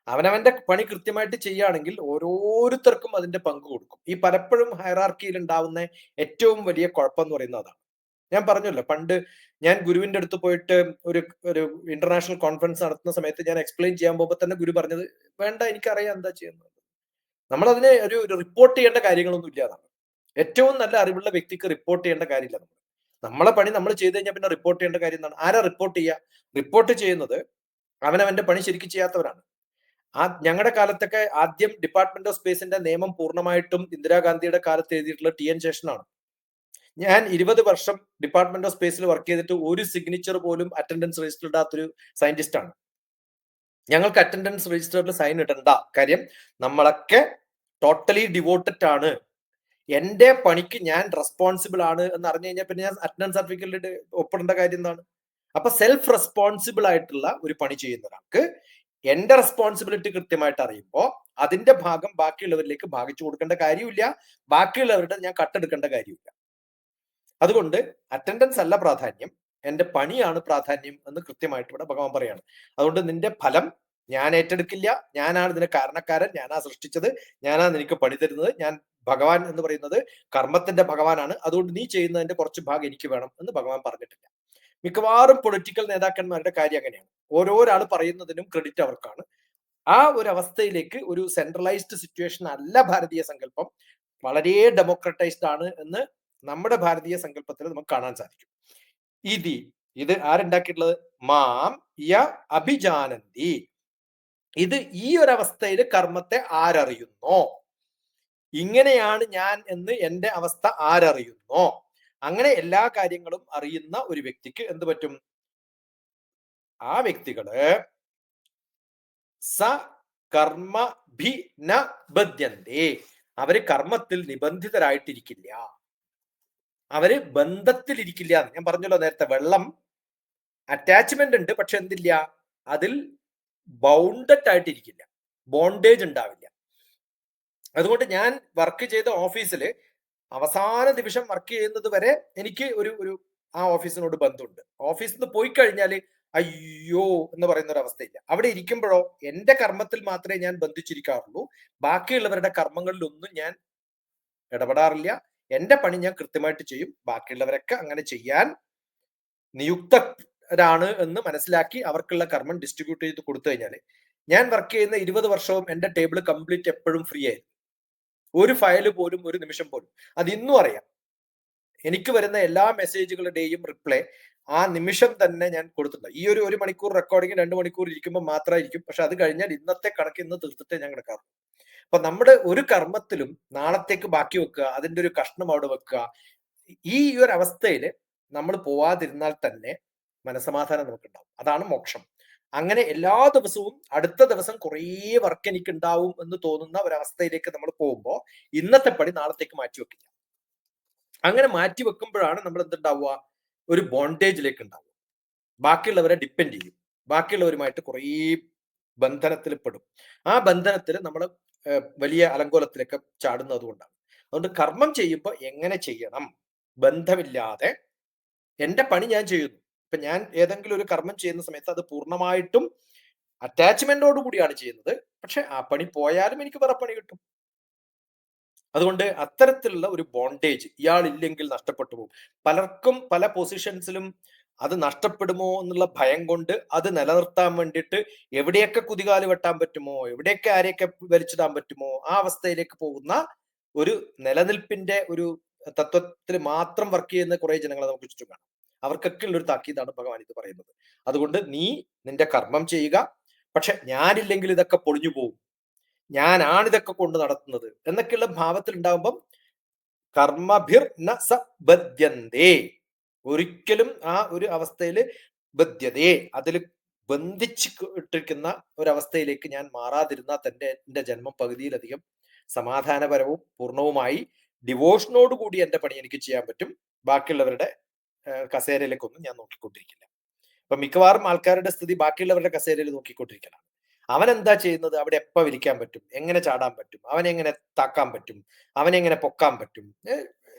അവനവന്റെ പണി കൃത്യമായിട്ട് ചെയ്യുകയാണെങ്കിൽ ഓരോരുത്തർക്കും അതിന്റെ പങ്ക് കൊടുക്കും. ഈ പലപ്പോഴും ഹയറാർക്കിയിൽ ഉണ്ടാവുന്ന ഏറ്റവും വലിയ കുഴപ്പം എന്ന് പറയുന്നത് അതാണ്. ഞാൻ പറഞ്ഞല്ലോ, പണ്ട് ഞാൻ ഗുരുവിന്റെ അടുത്ത് പോയിട്ട് ഒരു ഒരു ഇന്റർനാഷണൽ കോൺഫറൻസ് നടത്തുന്ന സമയത്ത് ഞാൻ എക്സ്പ്ലെയിൻ ചെയ്യാൻ പോകുമ്പോൾ തന്നെ ഗുരു പറഞ്ഞത്, വേണ്ട, എനിക്കറിയാം എന്താ ചെയ്യുന്നത്, നമ്മളതിനെ ഒരു റിപ്പോർട്ട് ചെയ്യേണ്ട കാര്യങ്ങളൊന്നും ഇല്ലാതാണ്. ഏറ്റവും നല്ല അറിവുള്ള വ്യക്തിക്ക് റിപ്പോർട്ട് ചെയ്യേണ്ട കാര്യമില്ല. നമ്മളെ പണി നമ്മൾ ചെയ്ത് കഴിഞ്ഞാൽ പിന്നെ റിപ്പോർട്ട് ചെയ്യേണ്ട കാര്യം എന്താണ്? ആരാ റിപ്പോർട്ട് ചെയ്യുക? റിപ്പോർട്ട് ചെയ്യുന്നത് അവനവന്റെ പണി ശരിക്കും ചെയ്യാത്തവരാണ്. ഞങ്ങളുടെ കാലത്തൊക്കെ ആദ്യം ഡിപ്പാർട്ട്മെന്റ് ഓഫ് സ്പേസിന്റെ നിയമം പൂർണ്ണമായിട്ടും ഇന്ദിരാഗാന്ധിയുടെ കാലത്ത് എഴുതിയിട്ടുള്ള TN ശേഷനാണ്. ഞാൻ 20 വർഷം ഡിപ്പാർട്ട്മെന്റ് ഓഫ് സ്പേസിൽ വർക്ക് ചെയ്തിട്ട് ഒരു സിഗ്നേച്ചർ പോലും അറ്റൻഡൻസ് രജിസ്റ്റർ ഇടാത്തൊരു സയന്റിസ്റ്റ് ആണ്. ഞങ്ങൾക്ക് അറ്റൻഡൻസ് രജിസ്റ്ററിൽ സൈൻ ഇടണ്ട. കാര്യം നമ്മളൊക്കെ ടോട്ടലി ഡിവോട്ടഡ് ആണ്, എന്റെ പണിക്ക് ഞാൻ റെസ്പോൺസിബിൾ ആണ് എന്ന് അറിഞ്ഞു കഴിഞ്ഞാൽ പിന്നെ ഞാൻ അറ്റൻഡൻസ് സർട്ടിഫിക്കറ്റ് ഒപ്പിടേണ്ട കാര്യം എന്താണ്? അപ്പൊ സെൽഫ് റെസ്പോൺസിബിൾ ആയിട്ടുള്ള ഒരു പണി ചെയ്യുന്ന ഒരാൾക്ക് എന്റെ റെസ്പോൺസിബിലിറ്റി കൃത്യമായിട്ട് അറിയുമ്പോൾ അതിന്റെ ഭാഗം ബാക്കിയുള്ളവരിലേക്ക് ഭാഗിച്ചു കൊടുക്കേണ്ട കാര്യമില്ല, ബാക്കിയുള്ളവരുടെ ഞാൻ കട്ടെടുക്കേണ്ട കാര്യമില്ല. അതുകൊണ്ട് അറ്റൻഡൻസ് അല്ല പ്രാധാന്യം, എന്റെ പണിയാണ് പ്രാധാന്യം എന്ന് കൃത്യമായിട്ട് ഇവിടെ ഭഗവാൻ പറയാണ്. അതുകൊണ്ട് നിന്റെ ഫലം ഞാൻ ഏറ്റെടുക്കില്ല, ഞാനാണ് ഇതിന് കാരണക്കാരൻ, ഞാനാ സൃഷ്ടിച്ചത്, ഞാനാ നിനക്ക് പണി തരുന്നത്, ഞാൻ ഭഗവാൻ എന്ന് പറയുന്നത് കർമ്മത്തിന്റെ ഭഗവാനാണ്, അതുകൊണ്ട് നീ ചെയ്യുന്നതിന്റെ കുറച്ച് ഭാഗം എനിക്ക് വേണം എന്ന് ഭഗവാൻ പറഞ്ഞിട്ടില്ല. മിക്കവാറും പൊളിറ്റിക്കൽ നേതാക്കന്മാരുടെ കാര്യം അങ്ങനെയാണ്. ഓരോരാൾ പറയുന്നതിനും ക്രെഡിറ്റ് അവർക്കാണ്. ആ ഒരു അവസ്ഥയിലേക്ക് ഒരു സെൻട്രലൈസ്ഡ് സിറ്റുവേഷൻ അല്ല ഭാരതീയ സങ്കല്പം, വളരെ ഡെമോക്രറ്റൈസ്ഡ് ആണ് എന്ന് നമ്മുടെ ഭാരതീയ സങ്കല്പത്തിൽ നമുക്ക് കാണാൻ സാധിക്കും. ഇത് ആരുണ്ടാക്കിയിട്ടുള്ളത്? മാം യ അഭിജാനന്തി. ഇത് ഈ ഒരു അവസ്ഥയിൽ കർമ്മത്തെ ആരറിയുന്നോ, ഇങ്ങനെയാണ് ഞാൻ എന്ന് എന്റെ അവസ്ഥ ആരറിയുന്നോ, അങ്ങനെ എല്ലാ കാര്യങ്ങളും അറിയുന്ന ഒരു വ്യക്തിക്ക് എന്ത് പറ്റും? ആ വ്യക്തികള് സ കർമ്മഭി ന ബധ്യന്തേ. അവര് കർമ്മത്തിൽ നിബന്ധിതരായിട്ടിരിക്കില്ല, അവര് ബന്ധത്തിലിരിക്കില്ല. ഞാൻ പറഞ്ഞല്ലോ നേരത്തെ, വെള്ളം അറ്റാച്ച്മെന്റ് ഉണ്ട്, പക്ഷെ എന്തില്ല, അതിൽ ബൗണ്ടഡ് ആയിട്ടിരിക്കില്ല, ബോണ്ടേജ് ഉണ്ടാവില്ല. അതുകൊണ്ട് ഞാൻ വർക്ക് ചെയ്ത ഓഫീസിൽ അവസാന നിമിഷം വർക്ക് ചെയ്യുന്നത് വരെ എനിക്ക് ഒരു ആ ഓഫീസിനോട് ബന്ധമുണ്ട്. ഓഫീസിൽ നിന്ന് പോയി കഴിഞ്ഞാൽ അയ്യോ എന്ന് പറയുന്ന ഒരു അവസ്ഥയില്ല. അവിടെ ഇരിക്കുമ്പോഴോ എന്റെ കർമ്മത്തിൽ മാത്രമേ ഞാൻ ബന്ധിച്ചിരിക്കാറുള്ളൂ, ബാക്കിയുള്ളവരുടെ കർമ്മങ്ങളിലൊന്നും ഞാൻ ഇടപെടാറില്ല. എന്റെ പണി ഞാൻ കൃത്യമായിട്ട് ചെയ്യും, ബാക്കിയുള്ളവരൊക്കെ അങ്ങനെ ചെയ്യാൻ നിയുക്തരാണ് എന്ന് മനസ്സിലാക്കി അവർക്കുള്ള കർമ്മം ഡിസ്ട്രിബ്യൂട്ട് ചെയ്ത് കൊടുത്തു കഴിഞ്ഞാൽ ഞാൻ വർക്ക് ചെയ്യുന്ന 20 വർഷവും എന്റെ ടേബിൾ കംപ്ലീറ്റ് എപ്പോഴും ഫ്രീ ആയിരുന്നു. ഒരു ഫയൽ പോലും ഒരു നിമിഷം പോലും. അത് ഇന്നും അറിയാം. എനിക്ക് വരുന്ന എല്ലാ മെസ്സേജുകളുടെയും റിപ്ലൈ ആ നിമിഷം തന്നെ ഞാൻ കൊടുത്തിട്ടുണ്ട്. ഈ ഒരു മണിക്കൂർ റെക്കോർഡിങ് 2 മണിക്കൂർ ഇരിക്കുമ്പോൾ മാത്രമായിരിക്കും. പക്ഷെ അത് കഴിഞ്ഞാൽ ഇന്നത്തെ കണക്ക് ഇന്ന് തീർത്തിട്ടേ ഞാൻ കിടക്കാറുള്ളൂ. അപ്പൊ നമ്മുടെ ഒരു കർമ്മത്തിലും നാളത്തേക്ക് ബാക്കി വെക്കുക, അതിന്റെ ഒരു കഷ്ണം അവിടെ വെക്കുക, ഈ ഒരു അവസ്ഥയിൽ നമ്മൾ പോവാതിരുന്നാൽ തന്നെ മനസമാധാനം നമുക്കുണ്ടാവും. അതാണ് മോക്ഷം. അങ്ങനെ എല്ലാ ദിവസവും അടുത്ത ദിവസം കുറേ വർക്ക് എനിക്ക് ഉണ്ടാവും എന്ന് തോന്നുന്ന ഒരവസ്ഥയിലേക്ക് നമ്മൾ പോകുമ്പോൾ ഇന്നത്തെ പണി നാളത്തേക്ക് മാറ്റി വെക്കില്ല. അങ്ങനെ മാറ്റി വെക്കുമ്പോഴാണ് നമ്മൾ എന്തുണ്ടാവുക, ഒരു ബോണ്ടേജിലേക്ക് ഉണ്ടാവുക. ബാക്കിയുള്ളവരെ ഡിപ്പെൻഡ് ചെയ്യും, ബാക്കിയുള്ളവരുമായിട്ട് കുറേ ബന്ധനത്തിൽ പെടും. ആ ബന്ധനത്തിൽ നമ്മൾ വലിയ അലങ്കോലത്തിലേക്ക് ചാടുന്നത് കൊണ്ടാണ്. അതുകൊണ്ട് കർമ്മം ചെയ്യുമ്പോൾ എങ്ങനെ ചെയ്യണം, ബന്ധമില്ലാതെ എന്റെ പണി ഞാൻ ചെയ്യുന്നു. ഇപ്പൊ ഞാൻ ഏതെങ്കിലും ഒരു കർമ്മം ചെയ്യുന്ന സമയത്ത് അത് പൂർണ്ണമായിട്ടും അറ്റാച്ച്മെന്റോട് കൂടിയാണ് ചെയ്യുന്നത്. പക്ഷെ ആ പണി പോയാലും എനിക്ക് വേറെ പണി കിട്ടും. അതുകൊണ്ട് അത്തരത്തിലുള്ള ഒരു ബോണ്ടേജ് ഇയാളില്ലെങ്കിൽ നഷ്ടപ്പെട്ടു പോകും. പലർക്കും പല പൊസിഷൻസിലും അത് നഷ്ടപ്പെടുമോ എന്നുള്ള ഭയം കൊണ്ട് അത് നിലനിർത്താൻ വേണ്ടിയിട്ട് എവിടെയൊക്കെ കുതികാല് വെട്ടാൻ പറ്റുമോ, എവിടെയൊക്കെ ആരെയൊക്കെ വലിച്ചിടാൻ പറ്റുമോ ആ അവസ്ഥയിലേക്ക് പോകുന്ന ഒരു നിലനിൽപ്പിന്റെ ഒരു തത്വത്തിൽ മാത്രം വർക്ക് ചെയ്യുന്ന കുറെ ജനങ്ങളെ നമുക്ക് ചുറ്റും കാണാം. അവർക്കൊക്കെ ഉള്ളൊരു താക്കീതാണ് ഭഗവാൻ ഇത് പറയുന്നത്. അതുകൊണ്ട് നീ നിന്റെ കർമ്മം ചെയ്യുക, പക്ഷെ ഞാനില്ലെങ്കിൽ ഇതൊക്കെ പൊളിഞ്ഞു പോകും, ഞാനാണ് ഇതൊക്കെ കൊണ്ട് നടത്തുന്നത് എന്നൊക്കെയുള്ള ഭാവത്തിൽ ഉണ്ടാകുമ്പം കർമ്മഭിർ ന സബദ്ധ്യന്തേ, ഒരിക്കലും ആ ഒരു അവസ്ഥയിൽ ബദ്ധ്യതേ, അതിൽ ബന്ധിച്ച് ഇട്ടിരിക്കുന്ന ഒരവസ്ഥയിലേക്ക് ഞാൻ മാറാതിരുന്നാൽ തന്നെ എന്റെ ജന്മം പകുതിയിലധികം സമാധാനപരവും പൂർണ്ണവുമായി ഡിവോഷനോട് കൂടി എന്റെ പണി എനിക്ക് ചെയ്യാൻ പറ്റും. ബാക്കിയുള്ളവരുടെ കസേരയിലേക്കൊന്നും ഞാൻ നോക്കിക്കൊണ്ടിരിക്കില്ല. ഇപ്പൊ മിക്കവാറും ആൾക്കാരുടെ സ്ഥിതി ബാക്കിയുള്ളവരുടെ കസേരയിൽ നോക്കിക്കൊണ്ടിരിക്കലാണ്. അവൻ എന്താ ചെയ്യുന്നത്, അവിടെ എപ്പ വിരിക്കാൻ പറ്റും, എങ്ങനെ ചാടാൻ പറ്റും, അവനെങ്ങനെ താക്കാൻ പറ്റും, അവനെങ്ങനെ പൊക്കാൻ പറ്റും,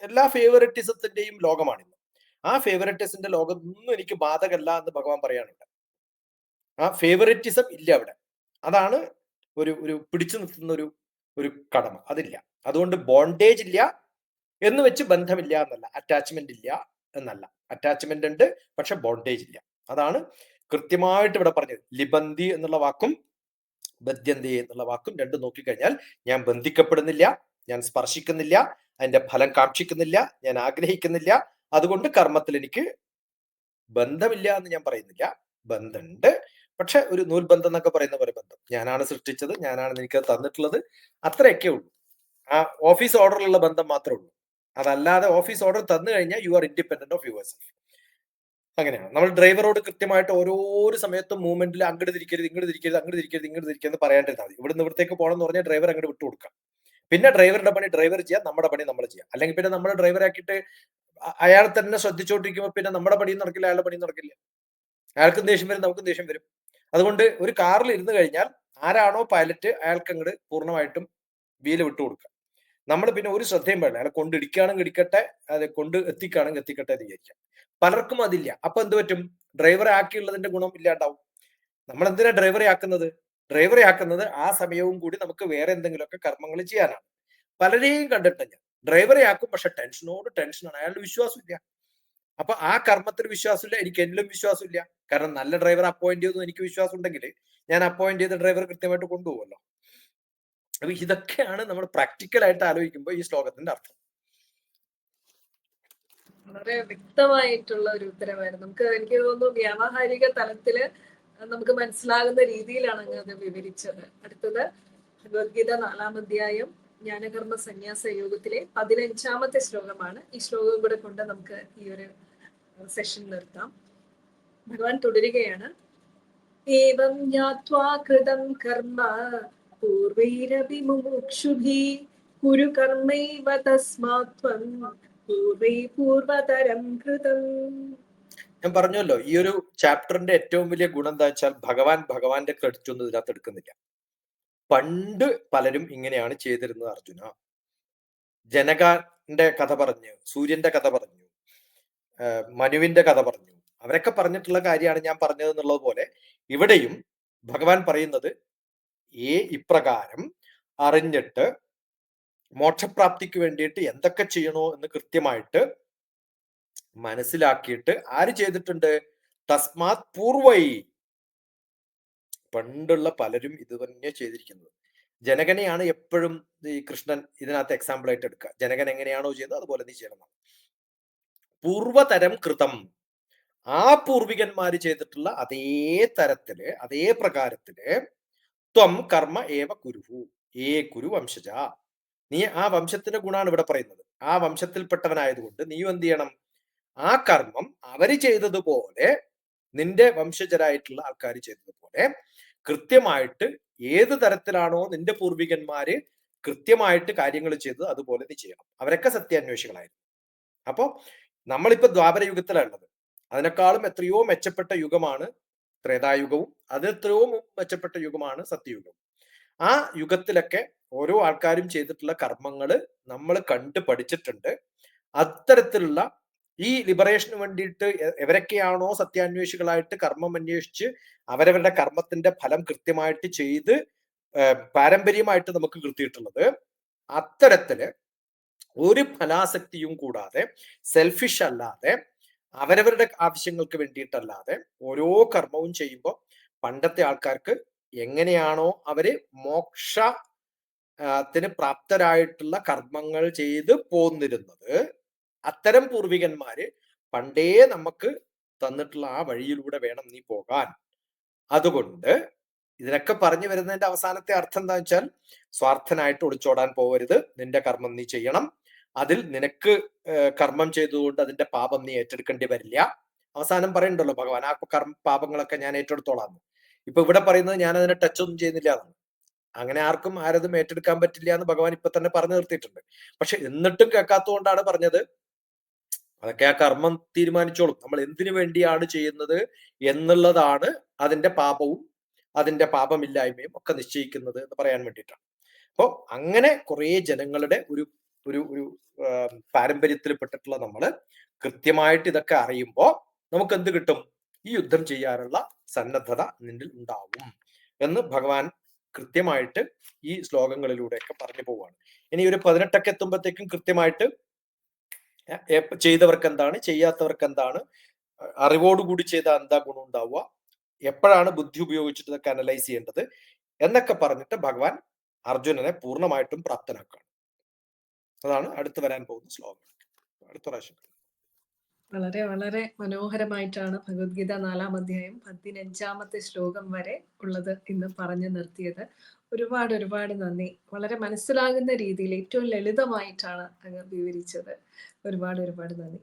എല്ലാ ഫേവറിറ്റിസത്തിന്റെയും ലോകമാണിന്ന്. ആ ഫേവറിറ്റിസിന്റെ ലോകം ഒന്നും എനിക്ക് ബാധകല്ല എന്ന് ഭഗവാൻ പറയാനുണ്ട്. ആ ഫേവറിറ്റിസം ഇല്ല അവിടെ. അതാണ് ഒരു ഒരു പിടിച്ചു നിർത്തുന്ന ഒരു കടമ, അതില്ല. അതുകൊണ്ട് ബോണ്ടേജ് ഇല്ല എന്ന് വെച്ച് ബന്ധമില്ല എന്നല്ല, അറ്റാച്ച്മെന്റ് ഇല്ല എന്നല്ല. അറ്റാച്ച്മെന്റ് ഉണ്ട്, പക്ഷെ ബോണ്ടേജ് ഇല്ല. അതാണ് കൃത്യമായിട്ട് ഇവിടെ പറഞ്ഞത്. ലിബന്തി എന്നുള്ള വാക്കും ബദ്ധ്യന്തി എന്നുള്ള വാക്കും രണ്ടും നോക്കിക്കഴിഞ്ഞാൽ ഞാൻ ബന്ധിക്കപ്പെടുന്നില്ല, ഞാൻ സ്പർശിക്കുന്നില്ല, അതിന്റെ ഫലം കാക്ഷിക്കുന്നില്ല, ഞാൻ ആഗ്രഹിക്കുന്നില്ല. അതുകൊണ്ട് കർമ്മത്തിൽ എനിക്ക് ബന്ധമില്ല എന്ന് ഞാൻ പറയുന്നില്ല, ബന്ധമുണ്ട്. പക്ഷെ ഒരു നൂൽബന്ധം എന്നൊക്കെ പറയുന്ന പോലെ ബന്ധം, ഞാനാണ് സൃഷ്ടിച്ചത്, ഞാനാണ് എനിക്ക് തന്നിട്ടുള്ളത്, അത്രയൊക്കെ ഉള്ളൂ. ആ ഓഫീസ് ഓർഡറിലുള്ള ബന്ധം മാത്രമേ ഉള്ളൂ. അതല്ലാതെ ഓഫീസ് ഓർഡർ തന്നു കഴിഞ്ഞാൽ you are independent of your self. അങ്ങനെയാണ്. നമ്മൾ ഡ്രൈവറോട് കൃത്യമായിട്ട് ഓരോ സമയത്തും മൂവ്മെന്റിൽ അങ്ങോട്ട് തിരിക്കരുത്, ഇങ്ങോട്ട് തിരിക്കരുത്, അങ്ങോട്ട് തിരിക്കരുത്, ഇങ്ങോട്ട് തിരിക്കരുത് പറയാണ്ടിരുന്നാൽ മതി. ഇവിടുന്ന് ഇവിടത്തേക്ക് പോകണം എന്ന് പറഞ്ഞാൽ ഡ്രൈവർ അങ്ങോട്ട് വിട്ടു കൊടുക്കാം. പിന്നെ ഡ്രൈവറുടെ പണി ഡ്രൈവർ ചെയ്യാം, നമ്മുടെ പണി നമ്മൾ ചെയ്യാം. അല്ലെങ്കിൽ പിന്നെ നമ്മൾ ഡ്രൈവറാക്കിയിട്ട് അയാൾ തന്നെ ശ്രദ്ധിച്ചുകൊണ്ടിരിക്കുമ്പോൾ പിന്നെ നമ്മുടെ പണിയും നടക്കില്ല, അയാളുടെ പണിയും നടക്കില്ല. അയാൾക്കും ദേഷ്യം വരും, നമുക്കും ദേഷ്യം വരും. അതുകൊണ്ട് ഒരു കാറിൽ ഇരുന്ന് കഴിഞ്ഞാൽ ആരാണോ പൈലറ്റ് അയാൾക്ക് അങ്ങോട്ട് പൂർണ്ണമായിട്ടും വീല് വിട്ടു കൊടുക്കുക. നമ്മൾ പിന്നെ ഒരു ശ്രദ്ധയും വേണ്ട, അയാളെ കൊണ്ട് ഇടിക്കുകയാണെങ്കിൽ ഇടിക്കട്ടെ, അത് കൊണ്ട് എത്തിക്കുകയാണെങ്കിൽ എത്തിക്കട്ടെ എന്ന് വിചാരിക്കാം. പലർക്കും അതില്ല. അപ്പൊ എന്ത് പറ്റും, ഡ്രൈവറെ ആക്കിയുള്ളതിന്റെ ഗുണം ഇല്ലാണ്ടാവും. നമ്മൾ എന്തിനാ ഡ്രൈവറെ ആക്കുന്നത്? ഡ്രൈവറെ ആക്കുന്നത് ആ സമയവും കൂടി നമുക്ക് വേറെ എന്തെങ്കിലുമൊക്കെ കർമ്മങ്ങൾ ചെയ്യാനാണ്. പലരെയും കണ്ടിട്ടുണ്ട് ഞാൻ, ഡ്രൈവറെ ആക്കും, പക്ഷെ ടെൻഷനോട് ടെൻഷനാണ്, അയാളുടെ വിശ്വാസമില്ല. അപ്പൊ ആ കർമ്മത്തിൽ വിശ്വാസമില്ല, എനിക്ക് എന്നിലും വിശ്വാസമില്ല. കാരണം നല്ല ഡ്രൈവർ അപ്പോയിന്റ് ചെയ്തു എനിക്ക് വിശ്വാസം ഉണ്ടെങ്കിൽ ഞാൻ അപ്പോയിന്റ് ചെയ്ത ഡ്രൈവർ കൃത്യമായിട്ട് കൊണ്ടുപോകുമല്ലോ. അപ്പൊ ഇതൊക്കെയാണ് നമ്മൾ പ്രാക്ടിക്കൽ ആയിട്ട് ആലോചിക്കുമ്പോൾ ഈ ശ്ലോകത്തിന്റെ അർത്ഥം. വളരെ വ്യക്തമായിട്ടുള്ള ഒരു ഉത്തരമായിരുന്നു. എനിക്ക് തോന്നുന്നു വ്യാവഹാരിക തലത്തില് നമുക്ക് മനസ്സിലാകുന്ന രീതിയിലാണ് അങ്ങ് അത് വിവരിച്ചത്. അടുത്തത് ഭഗവത്ഗീത 4-ാം അധ്യായം ജ്ഞാനകർമ്മ സന്യാസ യോഗത്തിലെ 15-ാമത്തെ ശ്ലോകമാണ്. ഈ ശ്ലോകം കൂടെ കൊണ്ട് നമുക്ക് ഈ ഒരു സെഷൻ നിർത്താം. ഭഗവാൻ തുടരുകയാണ്. ഏവം ജ്ഞാത്വാ കൃതം കർമ്മ പൂർവൈരപി മുമുക്ഷുഭിഃ കുരു കർമ്മൈവ തസ്മാത് ത്വം പൂർവൈ പൂർവതരം കൃതം. ഞാൻ പറഞ്ഞല്ലോ, ഈ ഒരു ചാപ്റ്ററിന്റെ ഏറ്റവും വലിയ ഗുണം എന്താ വെച്ചാൽ ഭഗവാന്റെ ക്രെഡിറ്റ് ഒന്നും ഇതിനകത്ത് എടുക്കുന്നില്ല. പണ്ട് പലരും ഇങ്ങനെയാണ് ചെയ്തിരുന്നത് അർജുന. ജനകന്റെ കഥ പറഞ്ഞു, സൂര്യന്റെ കഥ പറഞ്ഞു, മനുവിന്റെ കഥ പറഞ്ഞു, അവരൊക്കെ പറഞ്ഞിട്ടുള്ള കാര്യമാണ് ഞാൻ പറഞ്ഞത് എന്നുള്ളത് പോലെ ഇവിടെയും ഭഗവാൻ പറയുന്നത് ഇപ്രകാരം അറിഞ്ഞിട്ട് മോക്ഷപ്രാപ്തിക്ക് വേണ്ടിയിട്ട് എന്തൊക്കെ ചെയ്യണോ എന്ന് കൃത്യമായിട്ട് മനസ്സിലാക്കിയിട്ട് ആര് ചെയ്തിട്ടുണ്ട്? തസ്മാത് പൂർവൈ. പണ്ടുള്ള പലരും ഇത് തന്നെ ചെയ്തിരിക്കുന്നത്. ജനകനെയാണ് എപ്പോഴും ഈ കൃഷ്ണൻ ഇതിനകത്ത് എക്സാമ്പിൾ ആയിട്ട് എടുക്കുക. ജനകൻ എങ്ങനെയാണോ ചെയ്തത് അതുപോലെ നീ ചെയ്യണം. പൂർവതരം കൃതം, ആ പൂർവികന്മാര് ചെയ്തിട്ടുള്ള അതേ തരത്തില് അതേ പ്രകാരത്തില് ത്വം കർമ്മ ഏവ കുരുഹു ഏ കുരു വംശജ, നീ ആ വംശത്തിന്റെ ഗുണാണ് ഇവിടെ പറയുന്നത്. ആ വംശത്തിൽപ്പെട്ടവനായതുകൊണ്ട് നീയും എന്ത് ചെയ്യണം, ആ കർമ്മം അവര് ചെയ്തതുപോലെ, നിന്റെ വംശജരായിട്ടുള്ള ആൾക്കാർ ചെയ്തതുപോലെ കൃത്യമായിട്ട് ഏത് തരത്തിലാണോ നിന്റെ പൂർവികന്മാര് കൃത്യമായിട്ട് കാര്യങ്ങൾ ചെയ്തത് അതുപോലെ നീ ചെയ്യണം. അവരൊക്കെ സത്യാന്വേഷികളായിരുന്നു. അപ്പോ നമ്മളിപ്പോ ദ്വാപര യുഗത്തിലുള്ളത്, അതിനേക്കാളും എത്രയോ മെച്ചപ്പെട്ട യുഗമാണ് ത്രേതായുഗവും, അത് എത്രയോ മെച്ചപ്പെട്ട യുഗമാണ് സത്യയുഗം. ആ യുഗത്തിലൊക്കെ ഓരോ ആൾക്കാരും ചെയ്തിട്ടുള്ള കർമ്മങ്ങൾ നമ്മൾ കണ്ട് പഠിച്ചിട്ടുണ്ട്. അത്തരത്തിലുള്ള ഈ ലിബറേഷന് വേണ്ടിയിട്ട് എവരൊക്കെയാണോ സത്യാന്വേഷികളായിട്ട് കർമ്മം അന്വേഷിച്ച് അവരവരുടെ കർമ്മത്തിന്റെ ഫലം കൃത്യമായിട്ട് ചെയ്ത് പാരമ്പര്യമായിട്ട് നമുക്ക് കിട്ടിയിട്ടുള്ളത്, അത്തരത്തില് ഒരു ഫലാസക്തിയും കൂടാതെ, സെൽഫിഷ് അല്ലാതെ, അവരവരുടെ ആവശ്യങ്ങൾക്ക് വേണ്ടിയിട്ടല്ലാതെ ഓരോ കർമ്മവും ചെയ്യുമ്പോൾ പണ്ടത്തെ ആൾക്കാർക്ക് എങ്ങനെയാണോ അവര് മോക്ഷത്തിന് പ്രാപ്തരായിട്ടുള്ള കർമ്മങ്ങൾ ചെയ്ത് പോന്നിരുന്നത്, അത്തരം പൂർവികന്മാര് പണ്ടേ നമുക്ക് തന്നിട്ടുള്ള ആ വഴിയിലൂടെ വേണം നീ പോകാൻ. അതുകൊണ്ട് ഇതിനൊക്കെ പറഞ്ഞു വരുന്നതിന്റെ അവസാനത്തെ അർത്ഥം എന്താ വെച്ചാൽ, സ്വാർത്ഥനായിട്ട് ഒളിച്ചോടാൻ പോകരുത്, നിന്റെ കർമ്മം നീ ചെയ്യണം. അതിൽ നിനക്ക് കർമ്മം ചെയ്തുകൊണ്ട് അതിന്റെ പാപം നീ ഏറ്റെടുക്കേണ്ടി വരില്ല. അവസാനം പറയണ്ടല്ലോ ഭഗവാൻ, ആ പാപങ്ങളൊക്കെ ഞാൻ ഏറ്റെടുത്തോളാം. ഇപ്പൊ ഇവിടെ പറയുന്നത് ഞാൻ അതിനെ ടച്ച് ഒന്നും ചെയ്യുന്നില്ല എന്നാണ്. അങ്ങനെ ആർക്കും ആരതും ഏറ്റെടുക്കാൻ പറ്റില്ല എന്ന് ഭഗവാൻ ഇപ്പൊ തന്നെ പറഞ്ഞു നിർത്തിയിട്ടുണ്ട്. പക്ഷെ എന്നിട്ടും കേൾക്കാത്തതുകൊണ്ടാണ് പറഞ്ഞത്, അതൊക്കെ ആ കർമ്മം തീരുമാനിച്ചോളും. നമ്മൾ എന്തിനു വേണ്ടിയാണ് ചെയ്യുന്നത് എന്നുള്ളതാണ് അതിന്റെ പാപവും അതിന്റെ പാപമില്ലായ്മയും ഒക്കെ നിശ്ചയിക്കുന്നത് എന്ന് പറയാൻ വേണ്ടിയിട്ടാണ്. അപ്പോൾ അങ്ങനെ കുറെ ജനങ്ങളുടെ ഒരു ഒരു ഒരു പാരമ്പര്യത്തിൽ പെട്ടിട്ടുള്ള നമ്മള് കൃത്യമായിട്ട് ഇതൊക്കെ അറിയുമ്പോൾ നമുക്ക് എന്ത് കിട്ടും, ഈ യുദ്ധം ചെയ്യാനുള്ള സന്നദ്ധത നിന്നിൽ ഉണ്ടാവും എന്ന് ഭഗവാൻ കൃത്യമായിട്ട് ഈ ശ്ലോകങ്ങളിലൂടെയൊക്കെ പറഞ്ഞു പോവുകയാണ്. ഇനി ഒരു 18 എത്തുമ്പോഴത്തേക്കും കൃത്യമായിട്ട് ചെയ്തവർക്ക് എന്താണ്, ചെയ്യാത്തവർക്ക് എന്താണ്, അറിവോടുകൂടി ചെയ്ത എന്താ ഗുണം ഉണ്ടാവുക, എപ്പോഴാണ് ബുദ്ധി ഉപയോഗിച്ചിട്ട് ഇതൊക്കെ അനലൈസ് ചെയ്യേണ്ടത് എന്നൊക്കെ പറഞ്ഞിട്ട് ഭഗവാൻ അർജുനനെ പൂർണ്ണമായിട്ടും പ്രാപ്തനാക്കുകയാണ്. അതാണ് അടുത്ത് വരാൻ പോകുന്ന ശ്ലോകം. അടുത്ത പ്രാവശ്യം വളരെ വളരെ മനോഹരമായിട്ടാണ് ഭഗവത്ഗീത 4-ാം അധ്യായം 15-ാമത്തെ ശ്ലോകം വരെ ഉള്ളത് ഇന്ന് പറഞ്ഞു നിർത്തിയത്. ഒരുപാട് ഒരുപാട് നന്ദി. വളരെ മനസ്സിലാകുന്ന രീതിയിൽ ഏറ്റവും ലളിതമായിട്ടാണ് അങ്ങ് വിവരിച്ചത്. ഒരുപാട് ഒരുപാട് നന്ദി.